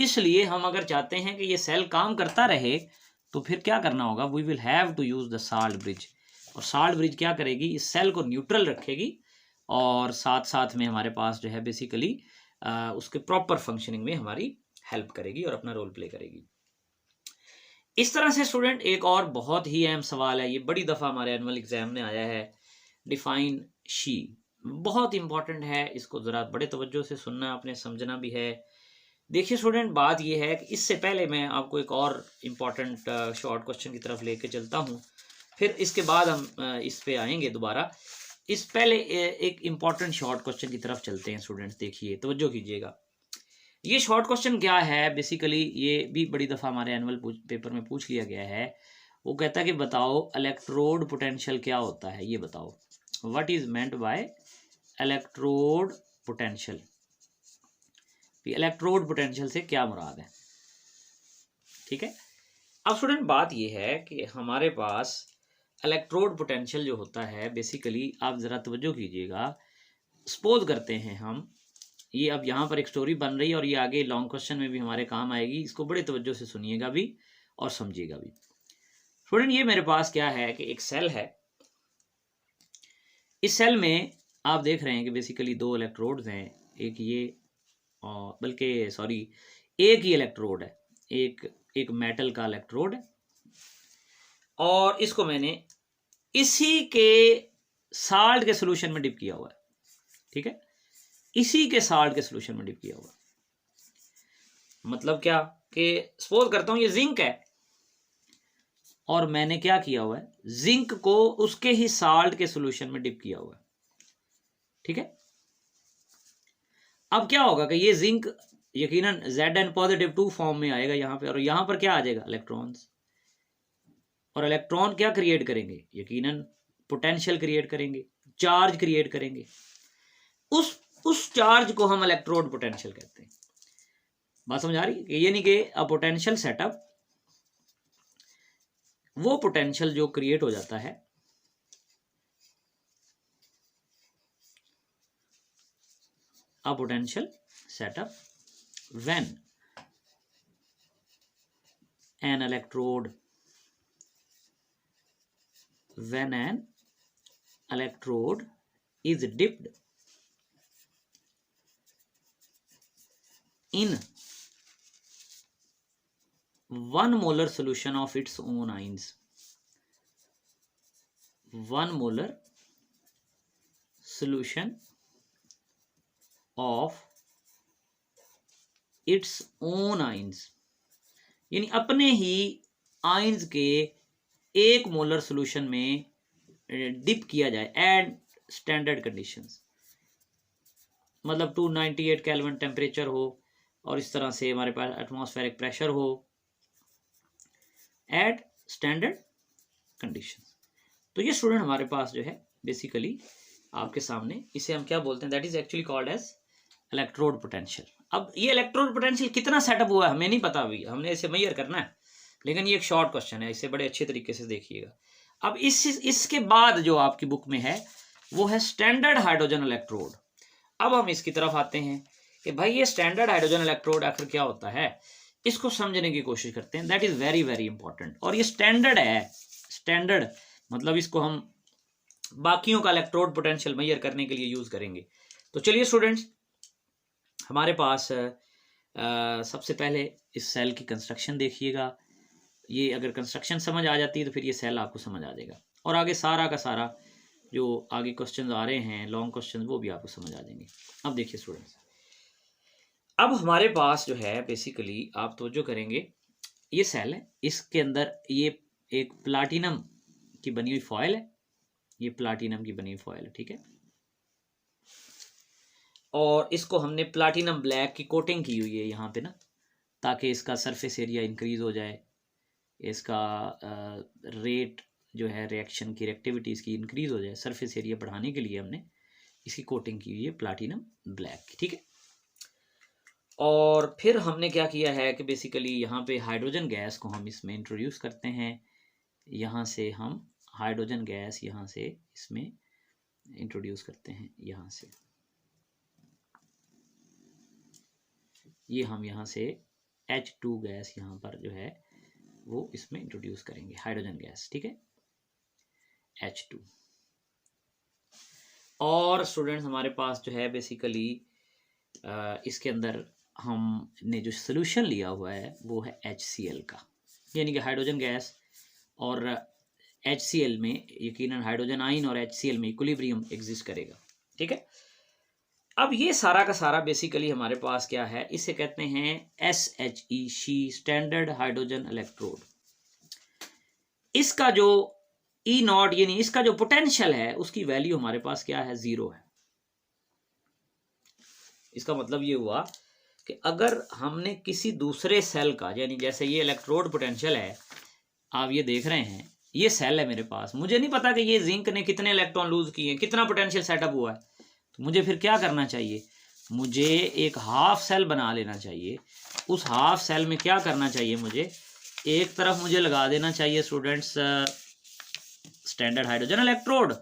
इसलिए हम अगर चाहते हैं कि ये सेल काम करता रहे तो फिर क्या करना होगा, we will have to use the salt bridge. और साल्ट ब्रिज क्या करेगी, इस सेल को न्यूट्रल रखेगी और साथ साथ में हमारे पास जो है बेसिकली उसके प्रॉपर फंक्शनिंग में हमारी हेल्प करेगी और अपना रोल प्ले करेगी। इस तरह से स्टूडेंट एक और बहुत ही अहम सवाल है, ये बड़ी दफ़ा हमारे एनुअल एग्जाम में आया है, डिफाइन शी, बहुत इंपॉर्टेंट है, इसको ज़रा बड़े तवज्जो से सुनना आपने, समझना भी है। देखिए स्टूडेंट बात ये है कि इससे पहले मैं आपको एक और इम्पॉर्टेंट शॉर्ट क्वेश्चन की तरफ लेके चलता हूँ, फिर इसके बाद हम इस पे आएंगे दोबारा। इस पहले एक इम्पॉर्टेंट शॉर्ट क्वेश्चन की तरफ चलते हैं स्टूडेंट्स। देखिए तवज्जो कीजिएगा, ये शॉर्ट क्वेश्चन क्या है, बेसिकली ये भी बड़ी दफ़ा हमारे एनुअल पेपर में पूछ लिया गया है। वो कहता है कि बताओ इलेक्ट्रोड पोटेंशियल क्या होता है, ये बताओ, what is meant by electrode potential. Electrode potential से क्या मुराद है? ठीक है, अब स्टूडेंट बात ये है कि हमारे पास इलेक्ट्रोड पोटेंशियल जो होता है, बेसिकली आप ज़रा तवज्जो कीजिएगा, सपोज करते हैं हम, ये अब यहाँ पर एक स्टोरी बन रही है और ये आगे लॉन्ग क्वेश्चन में भी हमारे काम आएगी, इसको बड़े तवज्जो से सुनिएगा भी और समझिएगा भी। स्टूडेंट ये मेरे पास क्या है कि एक सेल है, इस सेल में आप देख रहे हैं कि बेसिकली दो इलेक्ट्रोड्स हैं, एक ये और बल्कि सॉरी एक ही इलेक्ट्रोड है, एक मेटल का इलेक्ट्रोड है, और इसको मैंने इसी के साल्ट के सोल्यूशन में डिप किया हुआ है। ठीक है, इसी के साल्ट के सोल्यूशन में डिप किया हुआ, मतलब क्या कि सपोज करता हूं ये जिंक है और मैंने क्या किया हुआ है, जिंक को उसके ही साल्ट के सोल्यूशन में डिप किया हुआ है। ठीक है, अब क्या होगा कि ये जिंक यकीनन Zn पॉजिटिव 2 फॉर्म में आएगा यहाँ पे, और यहाँ पर क्या आ जाएगा, इलेक्ट्रॉन्स, और इलेक्ट्रॉन क्या क्रिएट करेंगे, यकीनन पोटेंशियल क्रिएट करेंगे, चार्ज क्रिएट करेंगे। उस चार्ज को हम इलेक्ट्रोड पोटेंशियल कहते हैं। बात समझ आ रही है? ये नहीं कि अ पोटेंशियल सेटअप, वो पोटेंशियल जो क्रिएट हो जाता है, a potential setup when an electrode is dipped in 1 molar solution of its own ions, 1 molar solution of its own ions, यानी अपने ही आयंस के 1 मोलर सोल्यूशन में डिप किया जाए एट स्टैंडर्ड कंडीशंस, मतलब 298 केल्विन टेम्परेचर हो और इस तरह से हमारे पास एटमॉस्फेरिक प्रेशर हो एट स्टैंडर्ड कंडीशंस। तो ये स्टूडेंट हमारे पास जो है बेसिकली आपके सामने, इसे हम क्या बोलते हैं, that is actually called as electrode potential. अब ये इलेक्ट्रोड पोटेंशियल कितना सेटअप हुआ है हमें नहीं पता, अभी हमने इसे मेजर करना है, लेकिन ये एक शॉर्ट क्वेश्चन है, इसे बड़े अच्छे तरीके से देखिएगा। अब इसके बाद जो आपकी बुक में है वो है स्टैंडर्ड हाइड्रोजन इलेक्ट्रोड। अब हम इसकी तरफ आते हैं कि भाई ये स्टैंडर्ड हाइड्रोजन इलेक्ट्रोड आखिर क्या होता है, इसको समझने की कोशिश करते हैं। That is very very important, और ये स्टैंडर्ड है, स्टैंडर्ड मतलब इसको हम बाकियों का इलेक्ट्रोड पोटेंशियल मेजर करने के लिए यूज करेंगे। तो चलिए स्टूडेंट्स, हमारे पास सबसे पहले इस सेल की कंस्ट्रक्शन देखिएगा। ये अगर कंस्ट्रक्शन समझ आ जाती है तो फिर ये सेल आपको समझ आ जाएगा, और आगे सारा का सारा जो आगे क्वेश्चन आ रहे हैं लॉन्ग क्वेश्चन वो भी आपको समझ आ जाएंगे। अब देखिए स्टूडेंट्स, अब हमारे पास जो है बेसिकली आप तवज्जो करेंगे, ये सेल है, इसके अंदर ये एक प्लाटिनम की बनी हुई फॉयल है, ये प्लाटिनम की बनी हुई फॉयल है, ठीक है। और इसको हमने प्लाटिनम ब्लैक की कोटिंग की हुई है यहाँ पे ना, ताकि इसका सरफेस एरिया इंक्रीज हो जाए, इसका रेट जो है रिएक्शन की रिएक्टिविटी इसकी इंक्रीज हो जाए, सरफेस एरिया बढ़ाने के लिए हमने इसकी कोटिंग की हुई है प्लाटिनम ब्लैक की, ठीक है। और फिर हमने क्या किया है कि बेसिकली यहाँ पे हाइड्रोजन गैस को हम इसमें इंट्रोड्यूस करते हैं, यहाँ से हम हाइड्रोजन गैस यहाँ से इसमें इंट्रोड्यूस करते हैं, यहाँ से ये हम यहाँ से H2 गैस यहाँ पर जो है वो इसमें इंट्रोड्यूस करेंगे, हाइड्रोजन गैस, ठीक है, H2। और स्टूडेंट्स हमारे पास जो है बेसिकली इसके अंदर हमने जो सोल्यूशन लिया हुआ है वो है HCl का, यानी कि हाइड्रोजन गैस और HCl में यकीनन हाइड्रोजन आयन और HCl में इक्विलिब्रियम एग्जिस्ट करेगा, ठीक है। अब ये सारा का सारा बेसिकली हमारे पास क्या है, इसे कहते हैं SHE स्टैंडर्ड हाइड्रोजन इलेक्ट्रोड। इसका जो E0 यानी इसका जो पोटेंशियल है उसकी वैल्यू हमारे पास क्या है, 0 है। इसका मतलब ये हुआ कि अगर हमने किसी दूसरे सेल का, यानी जैसे ये इलेक्ट्रोड पोटेंशियल है, आप ये देख रहे हैं ये सेल है मेरे पास, मुझे नहीं पता कि ये जिंक ने कितने इलेक्ट्रॉन लूज किए, कितना पोटेंशियल सेटअप हुआ है, तो मुझे फिर क्या करना चाहिए, मुझे एक हाफ सेल बना लेना चाहिए। उस हाफ सेल में क्या करना चाहिए, मुझे एक तरफ मुझे लगा देना चाहिए स्टूडेंट्स स्टैंडर्ड हाइड्रोजन इलेक्ट्रोड,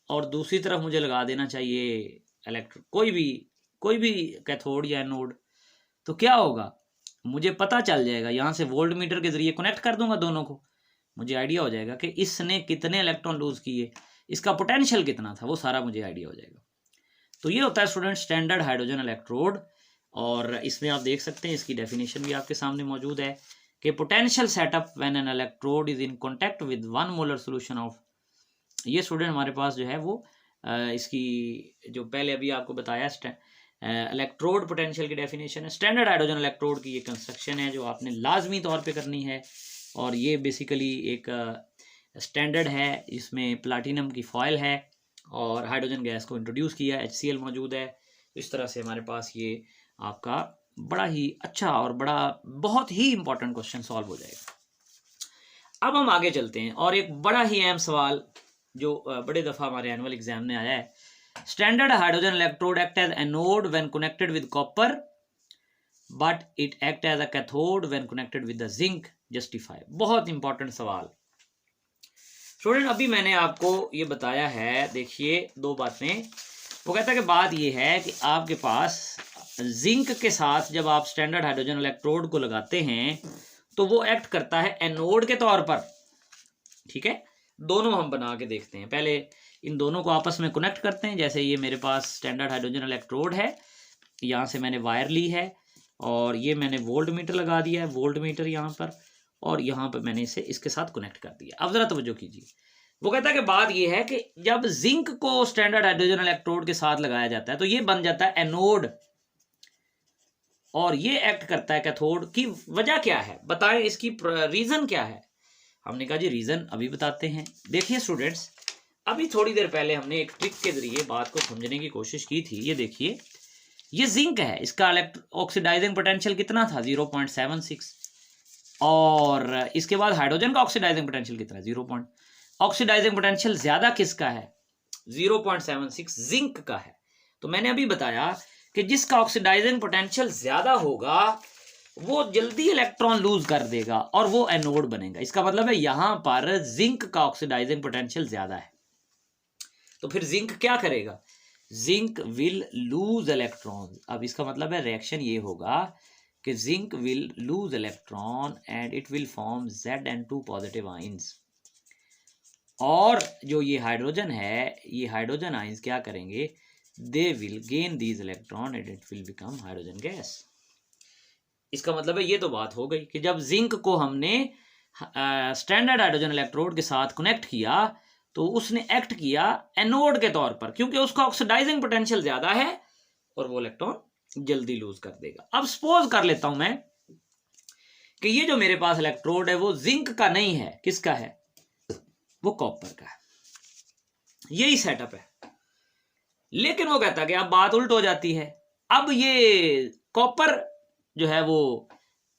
और दूसरी तरफ मुझे लगा देना चाहिए कोई भी कैथोड या एनोड। तो क्या होगा, मुझे पता चल जाएगा, यहाँ से वोल्ट मीटर के जरिए कनेक्ट कर दूंगा दोनों को, मुझे आइडिया हो जाएगा कि इसने कितने इलेक्ट्रॉन लूज किए, इसका पोटेंशियल कितना था, वो सारा मुझे आइडिया हो जाएगा। तो ये होता है स्टूडेंट स्टैंडर्ड हाइड्रोजन इलेक्ट्रोड। और इसमें आप देख सकते हैं इसकी डेफिनेशन भी आपके सामने मौजूद है कि potential setup when an electrode is in contact with 1 molar solution of, ये स्टूडेंट हमारे पास जो है वो इसकी जो पहले अभी आपको बताया इलेक्ट्रोड पोटेंशियल की डेफिनेशन है, स्टैंडर्ड हाइड्रोजन इलेक्ट्रोड की ये कंस्ट्रक्शन है जो आपने लाजमी तौर पे करनी है। और ये बेसिकली एक स्टैंडर्ड है, इसमें प्लाटिनम की फॉयल है और हाइड्रोजन गैस को इंट्रोड्यूस किया, HCl मौजूद है। तो इस तरह से हमारे पास ये आपका बड़ा ही अच्छा और बड़ा बहुत ही इंपॉर्टेंट क्वेश्चन सॉल्व हो जाएगा। अब हम आगे चलते हैं और एक बड़ा ही अहम सवाल जो बड़े दफ़ा हमारे एनुअल एग्जाम में आया है, standard hydrogen electrode act as anode when connected with copper but it act as a cathode when connected with the zinc, justify. बहुत इंपॉर्टेंट सवाल स्टूडेंट, अभी मैंने आपको ये बताया है, देखिए दो बातें। वो कहता है कि बात ये है कि आपके पास जिंक के साथ जब आप स्टैंडर्ड हाइड्रोजन इलेक्ट्रोड को लगाते हैं तो वो एक्ट करता है एनोड के तौर पर, ठीक है। दोनों हम बना के देखते हैं, पहले इन दोनों को आपस में कनेक्ट करते हैं। जैसे ये मेरे पास स्टैंडर्ड हाइड्रोजन इलेक्ट्रोड है, यहाँ से मैंने वायर ली है और ये मैंने वोल्ट मीटर लगा दिया है, वोल्ट मीटर यहाँ पर, और यहाँ पर मैंने इसे इसके साथ कनेक्ट कर दिया। अब जरा तवज्जो कीजिए, वो कहता है कि बात ये है कि जब जिंक को स्टैंडर्ड हाइड्रोजन इलेक्ट्रोड के साथ लगाया जाता है तो ये बन जाता है एनोड और ये एक्ट करता है कैथोड। की वजह क्या है बताएं, इसकी रीजन क्या है? हमने कहा जी रीजन अभी बताते हैं। देखिए स्टूडेंट्स, अभी थोड़ी देर पहले हमने एक ट्रिक के जरिए बात को समझने की कोशिश की थी। ये देखिए, ये जिंक है, इसका ऑक्सीडाइजिंग पोटेंशियल कितना था, 0.76, और इसके बाद हाइड्रोजन का ऑक्सीडाइजिंग पोटेंशियल कितना है, 0. ऑक्सीडाइजिंग पोटेंशियल ज्यादा किसका है, 0.76 जिंक का है। तो मैंने अभी बताया कि जिसका ऑक्सीडाइजिंग पोटेंशियल ज्यादा होगा वो जल्दी इलेक्ट्रॉन लूज कर देगा और वो एनोड बनेगा। इसका मतलब है यहां पर जिंक का ऑक्सीडाइजिंग पोटेंशियल ज्यादा है, तो फिर जिंक क्या करेगा, जिंक विल लूज इलेक्ट्रॉन। अब इसका मतलब है रिएक्शन ये होगा कि zinc will lose electron and it will form Zn2 positive ions, और जो ये हाइड्रोजन है, ये हाइड्रोजन आयंस क्या करेंगे, they will gain these electron and it will become hydrogen gas. इसका मतलब है ये तो बात हो गई कि जब जिंक को हमने स्टैंडर्ड हाइड्रोजन इलेक्ट्रोड के साथ कनेक्ट किया तो उसने एक्ट किया एनोड के तौर पर, क्योंकि उसका ऑक्सीडाइजिंग पोटेंशियल ज्यादा है और वो इलेक्ट्रॉन जल्दी लूज कर देगा। अब सपोज कर लेता हूं मैं कि ये जो मेरे पास इलेक्ट्रोड है वो जिंक का नहीं है, किसका है, वो कॉपर का है। यही सेटअप है, लेकिन वो कहता है कि अब बात उल्ट हो जाती है। अब ये कॉपर जो है वो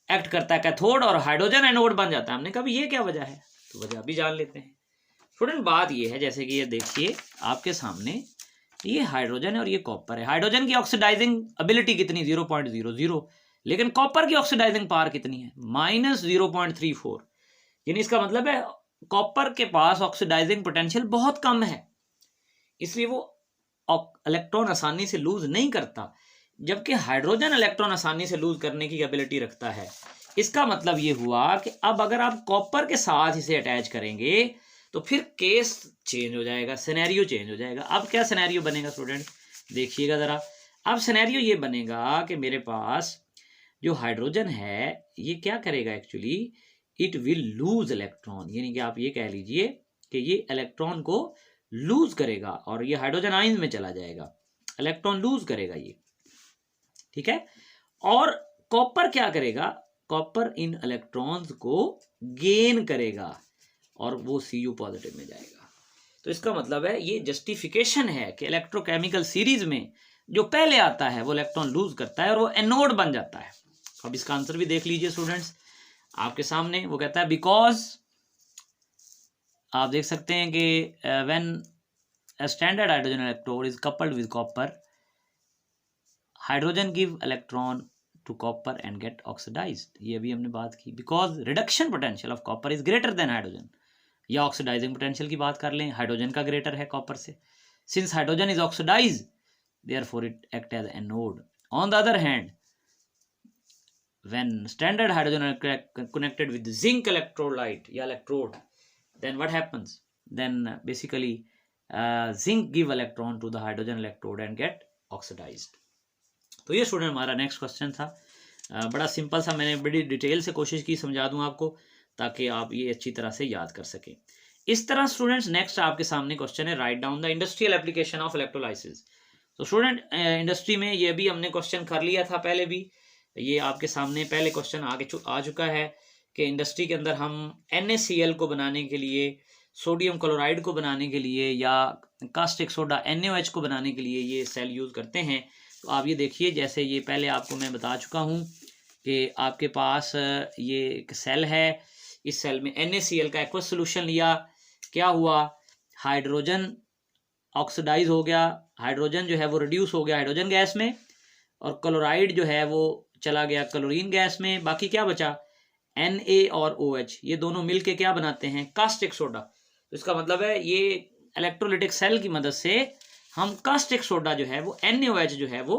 एक्ट करता है कैथोड और हाइड्रोजन एनोड बन जाता है। हमने कहा ये क्या वजह है, तो वजह भी जान लेते हैं। स्टूडेंट बात ये है, जैसे कि ये देखिए आपके सामने ये हाइड्रोजन है और ये कॉपर है। हाइड्रोजन की ऑक्सीडाइजिंग एबिलिटी कितनी, 0.00, लेकिन कॉपर की ऑक्सीडाइजिंग पावर कितनी है, -0.34। यानी इसका मतलब है कॉपर के पास ऑक्सीडाइजिंग पोटेंशियल बहुत कम है, इसलिए वो इलेक्ट्रॉन आसानी से लूज नहीं करता, जबकि हाइड्रोजन इलेक्ट्रॉन आसानी से लूज करने की एबिलिटी रखता है। इसका मतलब ये हुआ कि अब अगर आप कॉपर के साथ इसे अटैच करेंगे तो फिर केस चेंज हो जाएगा, सिनेरियो चेंज हो जाएगा। अब क्या सिनेरियो बनेगा स्टूडेंट, देखिएगा जरा। अब सिनेरियो ये बनेगा कि मेरे पास जो हाइड्रोजन है ये क्या करेगा, actually it will lose electron, यानी कि आप ये कह लीजिए कि ये इलेक्ट्रॉन को लूज करेगा और ये हाइड्रोजन आयंस में चला जाएगा, इलेक्ट्रॉन लूज करेगा ये, ठीक है। और कॉपर क्या करेगा, कॉपर इन इलेक्ट्रॉन्स को गेन करेगा और वो Cu पॉजिटिव में जाएगा। तो इसका मतलब है ये जस्टिफिकेशन है कि इलेक्ट्रोकेमिकल सीरीज में जो पहले आता है वो इलेक्ट्रॉन लूज करता है और वो एनोड बन जाता है। अब इसका आंसर भी देख लीजिए स्टूडेंट्स आपके सामने, वो कहता है बिकॉज, आप देख सकते हैं कि when a standard hydrogen electrode is coupled with copper, hydrogen give electron to copper and get oxidized। ये भी हमने बात की, because reduction potential of copper is greater than hydrogen। या ऑक्सीडाइजिंग पोटेंशियल की बात कर लें, हाइड्रोजन का ग्रेटर है कॉपर से। Since hydrogen is oxidize therefore it act as anode। on the other hand, when standard hydrogen are connected with zinc electrolyte या electrode, then what happens, then basically zinc give electron to the hydrogen electrode and get oxidized। तो ये student हमारा next question था। बड़ा simple सा, मैंने बड़ी detail से कोशिश की समझा दूं आपको ताकि आप ये अच्छी तरह से याद कर सकें। इस तरह स्टूडेंट्स नेक्स्ट आपके सामने क्वेश्चन है, write down the industrial application of electrolysis. तो स्टूडेंट इंडस्ट्री में ये भी हमने क्वेश्चन कर लिया था पहले भी, ये आपके सामने पहले क्वेश्चन आगे आ चुका है कि इंडस्ट्री के अंदर हम NaCl को बनाने के लिए, सोडियम क्लोराइड को बनाने के लिए या कास्टिक सोडा NaOH को बनाने के लिए ये सेल यूज़ करते हैं। तो आप ये देखिए, जैसे ये पहले आपको मैं बता चुका हूँ कि आपके पास ये एक सेल है, इस सेल में NaCl का एक्वस सोल्यूशन लिया, क्या हुआ, हाइड्रोजन ऑक्सीडाइज हो गया, हाइड्रोजन जो है वो रिड्यूस हो गया हाइड्रोजन गैस में, और क्लोराइड जो है वो चला गया क्लोरीन गैस में। बाकी क्या बचा, Na और OH, ये दोनों मिलके क्या बनाते हैं, कास्टिक सोडा। तो इसका मतलब है ये इलेक्ट्रोलिटिक सेल की मदद से हम कास्टिक सोडा जो है वो NaOH जो है वो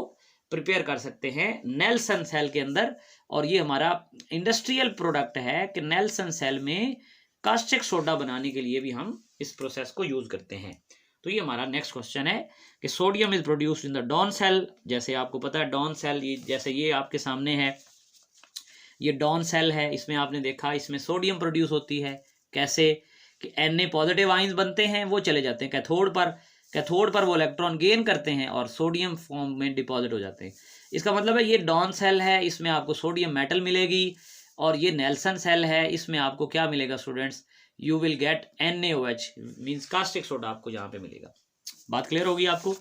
प्रिपेयर कर सकते हैं नेल्सन सेल के अंदर। और ये हमारा इंडस्ट्रियल प्रोडक्ट है कि नेल्सन सेल में कास्टिक सोडा बनाने के लिए भी हम इस प्रोसेस को यूज करते हैं। तो ये हमारा नेक्स्ट क्वेश्चन है कि sodium is produced in the Down cell. जैसे आपको पता है डॉन सेल, ये जैसे ये आपके सामने है, ये डॉन सेल है, इसमें आपने देखा इसमें सोडियम प्रोड्यूस होती है। कैसे कि Na पॉजिटिव आयंस बनते हैं, वो चले जाते हैं कैथोड पर, कैथोड पर वो इलेक्ट्रॉन गेन करते हैं और सोडियम फॉर्म में डिपॉजिट हो जाते हैं। इसका मतलब है ये डॉन सेल है, इसमें आपको सोडियम मेटल मिलेगी, और ये नेल्सन सेल है, इसमें आपको क्या मिलेगा students, you will get NaOH means caustic soda आपको यहाँ पे मिलेगा। बात क्लियर होगी आपको।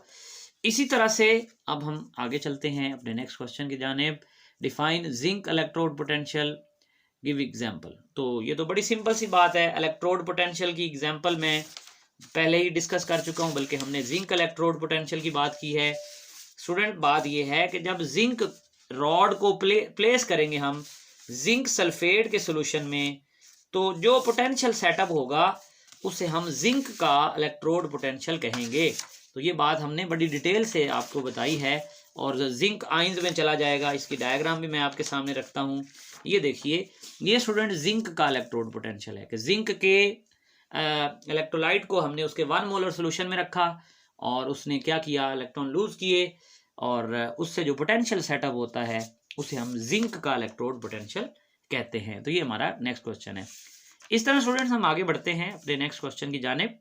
इसी तरह से अब हम आगे चलते हैं अपने नेक्स्ट क्वेश्चन की जानिब। Define zinc electrode potential, give example. तो ये तो बड़ी सिंपल सी बात है, इलेक्ट्रोड पोटेंशियल की एग्जाम्पल मैं पहले ही डिस्कस कर चुका हूँ, बल्कि हमने जिंक इलेक्ट्रोड पोटेंशियल की बात की है। स्टूडेंट बात ये है कि जब जिंक रॉड को प्लेस करेंगे हम जिंक सल्फेट के सोल्यूशन में, तो जो पोटेंशियल सेटअप होगा उसे हम जिंक का इलेक्ट्रोड पोटेंशियल कहेंगे। तो ये बात हमने बड़ी डिटेल से आपको बताई है, और जिंक आयंस में चला जाएगा। इसकी डायग्राम भी मैं आपके सामने रखता हूँ। ये देखिए, ये स्टूडेंट जिंक का इलेक्ट्रोड पोटेंशियल है कि जिंक के इलेक्ट्रोलाइट को हमने उसके 1 मोलर सोल्यूशन में रखा और उसने क्या किया, इलेक्ट्रॉन लूज किए, और उससे जो पोटेंशियल सेटअप होता है उसे हम जिंक का इलेक्ट्रोड पोटेंशियल कहते हैं। तो ये हमारा नेक्स्ट क्वेश्चन है। इस तरह स्टूडेंट्स हम आगे बढ़ते हैं अपने नेक्स्ट क्वेश्चन की जानिब।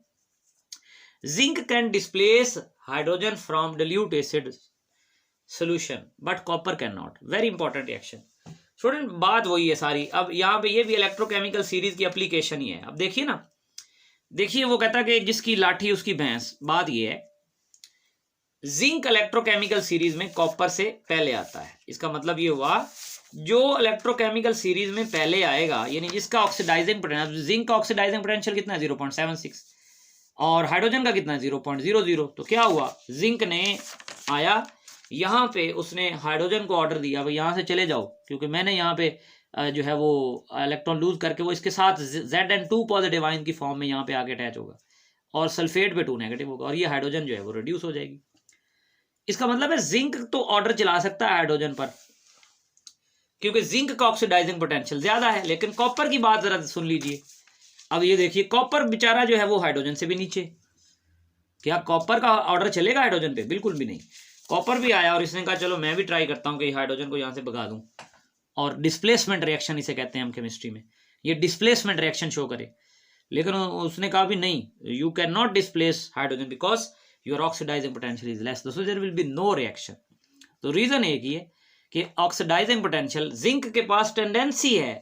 Zinc can displace hydrogen from dilute acid solution but copper can not. Very important reaction student, बात वही है सारी। अब यहाँ पे ये भी इलेक्ट्रोकेमिकल सीरीज की एप्लीकेशन ही है। अब देखिए ना, देखिए वो कहता है कि जिसकी लाठी उसकी भैंस। बात ये है, जिंक इलेक्ट्रोकेमिकल सीरीज में कॉपर से पहले आता है। इसका मतलब ये हुआ जो इलेक्ट्रोकेमिकल सीरीज में पहले आएगा, यानी जिसका ऑक्सीडाइजिंग पोटेंशियल, जिंक का ऑक्सीडाइजिंग पोटेंशियल कितना है 0.76 और हाइड्रोजन का कितना है 0.00। तो क्या हुआ, जिंक ने आया यहाँ पे, उसने हाइड्रोजन को ऑर्डर दिया भाई यहाँ से चले जाओ, क्योंकि मैंने यहाँ पे जो है वो इलेक्ट्रॉन लूज करके वो इसके साथ Zn2 पॉजिटिव आयन की फॉर्म में यहाँ पे आके अटैच होगा और सल्फेट पे 2 नेगेटिव होगा और ये हाइड्रोजन जो है वो रिड्यूस हो जाएगी। इसका मतलब है जिंक तो ऑर्डर चला सकता है हाइड्रोजन पर, क्योंकि जिंक का ऑक्सीडाइजिंग पोटेंशियल ज्यादा है। लेकिन कॉपर की बात जरा सुन लीजिए। अब ये देखिए, कॉपर बेचारा जो है वो हाइड्रोजन से भी नीचे। क्या कॉपर का ऑर्डर चलेगा हाइड्रोजन पे? बिल्कुल भी नहीं। कॉपर भी आया और इसने कहा चलो मैं भी ट्राई करता हूँ कि हाइड्रोजन को यहाँ से भगा दूं, और डिस्प्लेसमेंट रिएक्शन इसे कहते हैं हम केमिस्ट्री में, ये डिस्प्लेसमेंट रिएक्शन शो करे। लेकिन उसने कहा भी नहीं, you can not displace hydrogen because your oxidizing potential is less, so there will be no reaction. तो रीजन एक ही है कि ऑक्सीडाइजिंग पोटेंशियल जिंक के पास टेंडेंसी है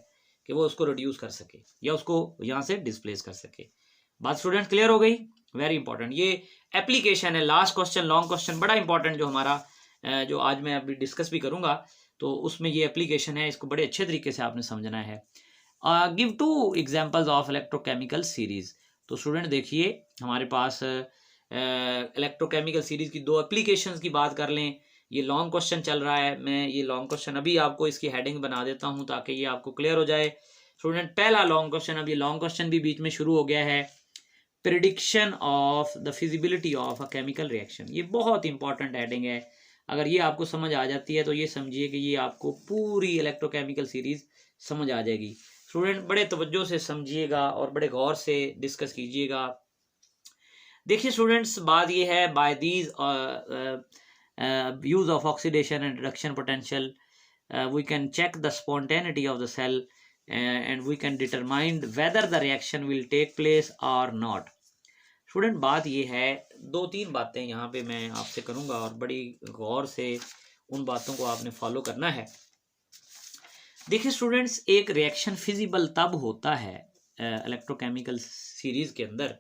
कि वो उसको रिड्यूस कर सके या उसको यहाँ से डिस्प्लेस कर सके। बात स्टूडेंट क्लियर हो गई? वेरी इंपॉर्टेंट ये एप्लीकेशन है। लास्ट क्वेश्चन, लॉन्ग क्वेश्चन, बड़ा इंपॉर्टेंट जो हमारा जो आज मैं अभी डिस्कस भी करूंगा, तो उसमें ये एप्लीकेशन है, इसको बड़े अच्छे तरीके से आपने समझना है। Give 2 examples of electrochemical series. तो स्टूडेंट देखिए, हमारे पास इलेक्ट्रोकेमिकल सीरीज की 2 एप्लीकेशंस की बात कर लें। ये लॉन्ग क्वेश्चन चल रहा है, मैं ये लॉन्ग क्वेश्चन अभी आपको इसकी हेडिंग बना देता हूँ ताकि ये आपको क्लियर हो जाए। स्टूडेंट पहला लॉन्ग क्वेश्चन, अब ये लॉन्ग क्वेश्चन भी बीच में शुरू हो गया है, prediction of the feasibility of a chemical reaction. ये बहुत इंपॉर्टेंट हेडिंग है। अगर ये आपको समझ आ जाती है तो ये समझिए कि ये आपको पूरी इलेक्ट्रोकेमिकल सीरीज समझ आ जाएगी। स्टूडेंट बड़े तवज्जो से समझिएगा और बड़े गौर से डिस्कस कीजिएगा। देखिए स्टूडेंट्स, बात ये है, by these use of oxidation and reduction potential we can check the spontaneity of the cell and we can determine whether the reaction will take place or not. Student बात ये है, 2-3 बातें यहाँ पे मैं आपसे करूँगा और बड़ी गौर से उन बातों को आपने फॉलो करना है। देखिए स्टूडेंट्स, एक रिएक्शन फिजिबल तब होता है इलेक्ट्रोकेमिकल सीरीज के अंदर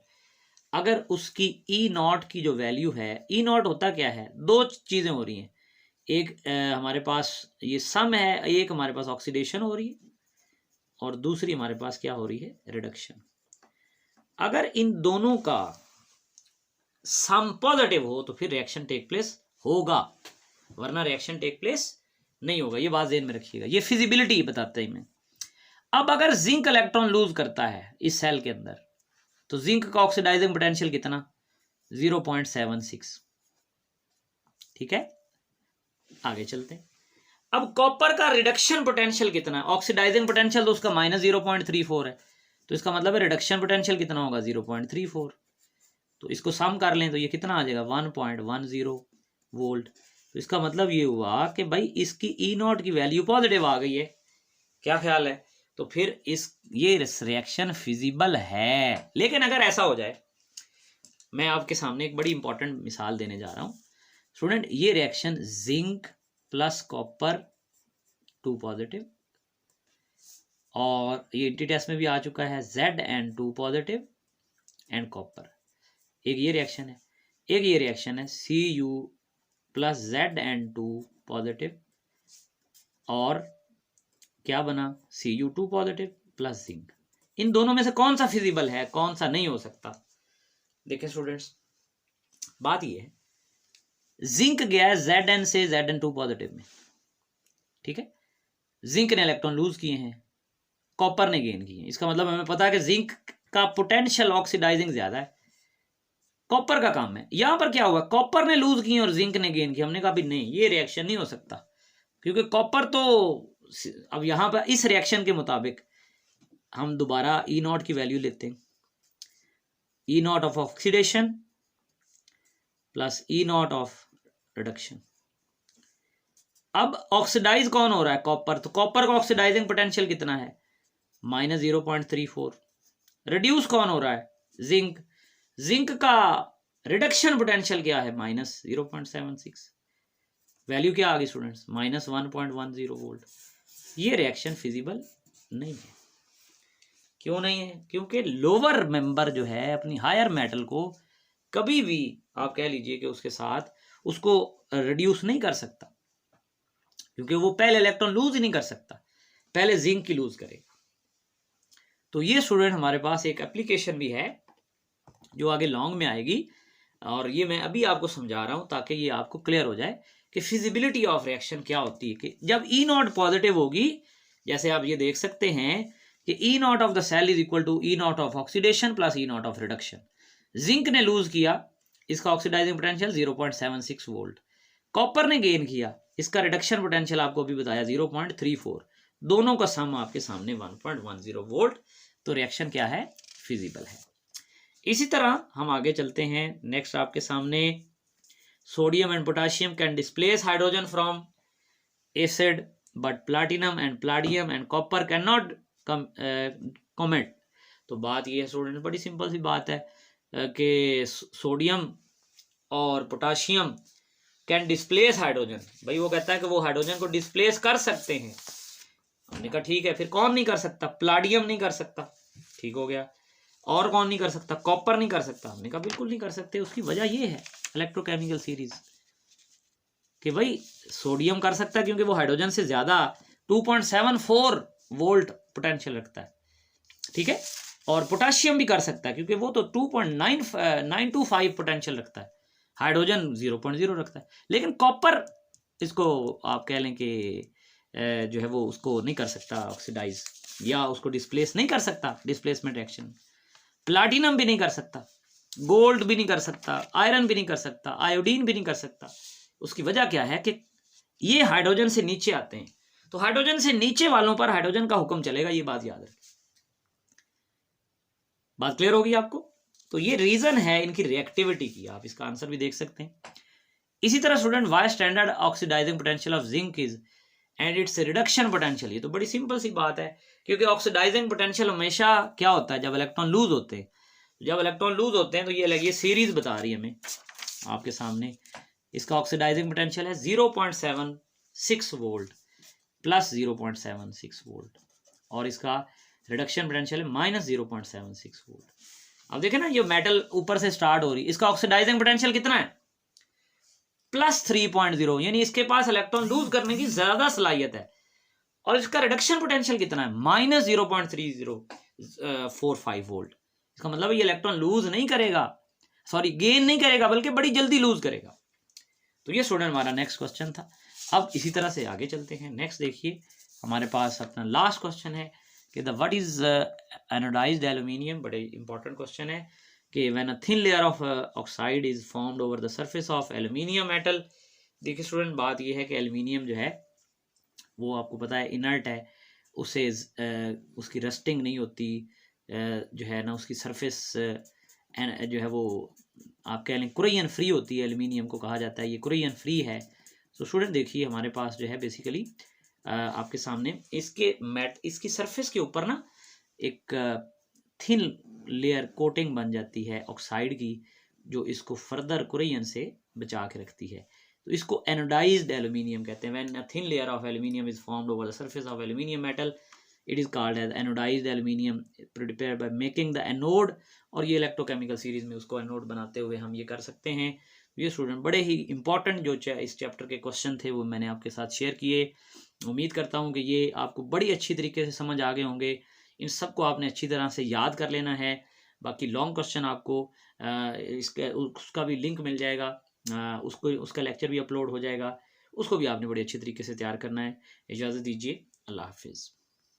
अगर उसकी E0 की जो वैल्यू है, E0 होता क्या है, 2 चीज़ें हो रही हैं। एक हमारे पास ये सम है, एक हमारे पास ऑक्सीडेशन हो रही है और दूसरी हमारे पास क्या हो रही है, रिडक्शन। अगर इन दोनों का सम पॉजिटिव हो तो फिर रिएक्शन टेक प्लेस होगा, वरना रिएक्शन टेक प्लेस नहीं होगा। ये बात ध्यान में रखिएगा, ये फिजिबिलिटी बताता है मैं। अब अगर जिंक इलेक्ट्रॉन लूज करता है इस सेल के अंदर, तो जिंक का ऑक्सीडाइजिंग पोटेंशियल कितना, 0.76। ठीक है, आगे चलते हैं। अब कॉपर का रिडक्शन पोटेंशियल कितना है, ऑक्सीडाइजिंग पोटेंशियल तो उसका -0.34 है, तो इसका मतलब है रिडक्शन पोटेंशियल कितना होगा, 0.34। तो इसको सम कर लें तो ये कितना आ जाएगा, 1.10 वोल्ट। तो इसका मतलब ये हुआ कि भाई इसकी E0 की वैल्यू पॉजिटिव आ गई है। क्या ख्याल है? तो फिर ये रिएक्शन फिजिबल है। लेकिन अगर ऐसा हो जाए, मैं आपके सामने एक बड़ी इंपॉर्टेंट मिसाल देने जा रहा हूं स्टूडेंट। ये reaction zinc plus copper 2 positive, और ये एंटी टेस्ट में भी आ चुका है Zn2 पॉजिटिव एंड कॉपर। एक ये रिएक्शन है, एक ये रिएक्शन है Cu प्लस Zn2 पॉजिटिव, और क्या बना, Cu2 पॉजिटिव प्लस जिंक। इन दोनों में से कौन सा फिजिबल है, कौन सा नहीं हो सकता? देखिए स्टूडेंट्स, बात ये है, जिंक गया है Zn से Zn2 पॉजिटिव में, ठीक है, जिंक ने इलेक्ट्रॉन लूज किए हैं, कॉपर ने गेन किए हैं। इसका मतलब हमें पता है कि जिंक का पोटेंशियल ऑक्सीडाइजिंग ज्यादा है, कॉपर का काम है। यहां पर क्या हुआ, कॉपर ने लूज किए और जिंक ने गेन किया। हमने कहा भी नहीं, ये रिएक्शन नहीं हो सकता, क्योंकि कॉपर तो, अब यहां पर इस रिएक्शन के मुताबिक हम दोबारा E0 की वैल्यू लेते हैं, E0 of oxidation plus E0 of reduction. अब ऑक्सीडाइज कौन हो रहा है? कॉपर। तो कॉपर का ऑक्सीडाइजिंग पोटेंशियल कितना है? -0.34। रिड्यूस कौन हो रहा है? जिंक। जिंक का रिडक्शन पोटेंशियल क्या है? -0.76। वैल्यू क्या आ गई स्टूडेंट्स? -1.10 वोल्ट। ये रिएक्शन फिजिबल नहीं है। क्यों नहीं है? क्योंकि लोअर मेंबर जो है अपनी हायर मेटल को कभी भी आप कह लीजिए कि उसके साथ उसको रिड्यूस नहीं कर सकता, क्योंकि वो पहले इलेक्ट्रॉन लूज ही नहीं कर सकता, पहले जिंक की लूज करेगा। तो ये स्टूडेंट हमारे पास एक एप्लीकेशन भी है जो आगे लॉन्ग में आएगी, और ये मैं अभी आपको समझा रहा हूं ताकि ये आपको क्लियर हो जाए कि फिजिबिलिटी ऑफ रिएक्शन क्या होती है। कि जब ई नॉट पॉजिटिव होगी, जैसे आप ये देख सकते हैं कि E naught of the cell is equal to E naught of oxidation plus E naught of reduction. Zinc ने लूज किया, इसका ऑक्सीडाइजिंग पोटेंशियल 0.76 वोल्ट। कॉपर ने गेन किया, इसका रिडक्शन पोटेंशियल आपको अभी बताया 0.34। दोनों का सम आपके सामने 1.10 वोल्ट। तो रिएक्शन क्या है? फिजिबल है। इसी तरह हम आगे चलते हैं। नेक्स्ट आपके सामने sodium and potassium can displace hydrogen from acid, but platinum and palladium and copper can not comet. तो बात ये है स्टूडेंट, बड़ी सिंपल सी बात है कि सोडियम और पोटाशियम कैन डिस्प्लेस हाइड्रोजन। भाई वो कहता है कि वो हाइड्रोजन को डिस्प्लेस कर सकते हैं। हमने कहा ठीक है, फिर कौन नहीं कर सकता? प्लाडियम नहीं कर सकता, ठीक हो गया। और कौन नहीं कर सकता? कॉपर नहीं कर सकता। हमने कहा बिल्कुल नहीं कर सकते। उसकी वजह ये है इलेक्ट्रोकेमिकल सीरीज कि भाई सोडियम कर सकता है क्योंकि वो हाइड्रोजन से ज्यादा 2.74 वोल्ट पोटेंशियल रखता है, ठीक है। और पोटेशियम भी कर सकता है क्योंकि वो तो 2.925 पोटेंशियल रखता है, हाइड्रोजन 0.0 रखता है। लेकिन कॉपर, इसको आप कह लें कि जो है वो उसको नहीं कर सकता ऑक्सीडाइज, या उसको डिस्प्लेस नहीं कर सकता डिस्प्लेसमेंट रिएक्शन। प्लाटिनम भी नहीं कर सकता, गोल्ड भी नहीं कर सकता, आयरन भी नहीं कर सकता, आयोडीन भी नहीं कर सकता। उसकी वजह क्या है कि ये हाइड्रोजन से नीचे आते हैं, तो हाइड्रोजन से नीचे वालों पर हाइड्रोजन का हुक्म चलेगा। ये बात याद रखें। बात क्लियर होगी आपको? तो ये रीजन है इनकी रिएक्टिविटी की। आप इसका आंसर भी देख सकते हैं। इसी तरह student, why standard oxidizing potential of zinc is and its reduction potential. ये तो बड़ी सिंपल सी बात है, क्योंकि ऑक्सीडाइजिंग पोटेंशियल हमेशा क्या होता है? जब इलेक्ट्रॉन लूज होते हैं। जब इलेक्ट्रॉन लूज होते हैं तो ये लगी सीरीज बता रही है हमें आपके सामने। इसका ऑक्सीडाइजिंग पोटेंशियल है 0.76 वोल्ट प्लस 0.76 वोल्ट, और इसका रिडक्शन पोटेंशियल है -0.76 वोल्ट। अब देखें ना, ये मेटल ऊपर से स्टार्ट हो रही है, इसका ऑक्सीडाइजिंग पोटेंशियल कितना है? +3.0, यानी इसके पास इलेक्ट्रॉन लूज करने की ज्यादा सलाहियत है। और इसका रिडक्शन पोटेंशियल कितना है? -0.3045 वोल्ट। इसका मतलब ये इलेक्ट्रॉन लूज नहीं करेगा, सॉरी गेन नहीं करेगा, बल्कि बड़ी जल्दी लूज करेगा। तो ये स्टूडेंट हमारा नेक्स्ट क्वेश्चन था। अब इसी तरह से आगे चलते हैं। नेक्स्ट देखिए, हमारे पास अपना लास्ट क्वेश्चन है कि the what is anodized aluminium. बड़े इंपॉर्टेंट क्वेश्चन है कि when a thin layer of oxide is formed over the surface of aluminium metal. देखिए स्टूडेंट, बात ये है कि एल्यूमिनियम जो है वो आपको पता है इनर्ट है, उसे उसकी रस्टिंग नहीं होती, जो है ना उसकी सरफेस जो है वो आप कह लें कुरेयन फ्री होती है। एल्यूमिनियम को कहा जाता है ये कुरेयन फ्री है। तो स्टूडेंट देखिए, हमारे पास जो है बेसिकली आपके सामने इसकी सरफेस के ऊपर ना एक थिन लेयर कोटिंग बन जाती है ऑक्साइड की, जो इसको फर्दर कुरेयन से बचा के रखती है। तो इसको एनोडाइज्ड एल्यूमिनियम कहते हैं। When a thin layer of aluminium is formed over the surface of aluminium metal, it is called as anodized aluminium prepared by making the anode. और ये इलेक्ट्रोकेमिकल सीरीज में उसको एनोड बनाते हुए हम ये कर सकते हैं। ये स्टूडेंट बड़े ही इंपॉर्टेंट जो इस चैप्टर के क्वेश्चन थे वो मैंने आपके साथ शेयर किए। उम्मीद करता हूँ कि ये आपको बड़ी अच्छी तरीके से समझ आ गए होंगे। इन सबको आपने अच्छी तरह से याद कर लेना है। बाकी लॉन्ग क्वेश्चन आपको उसका भी लिंक मिल जाएगा, उसका लेक्चर भी अपलोड हो जाएगा, उसको भी आपने बड़ी अच्छी तरीके से तैयार करना है। इजाज़त दीजिए, अल्लाह हाफिज़।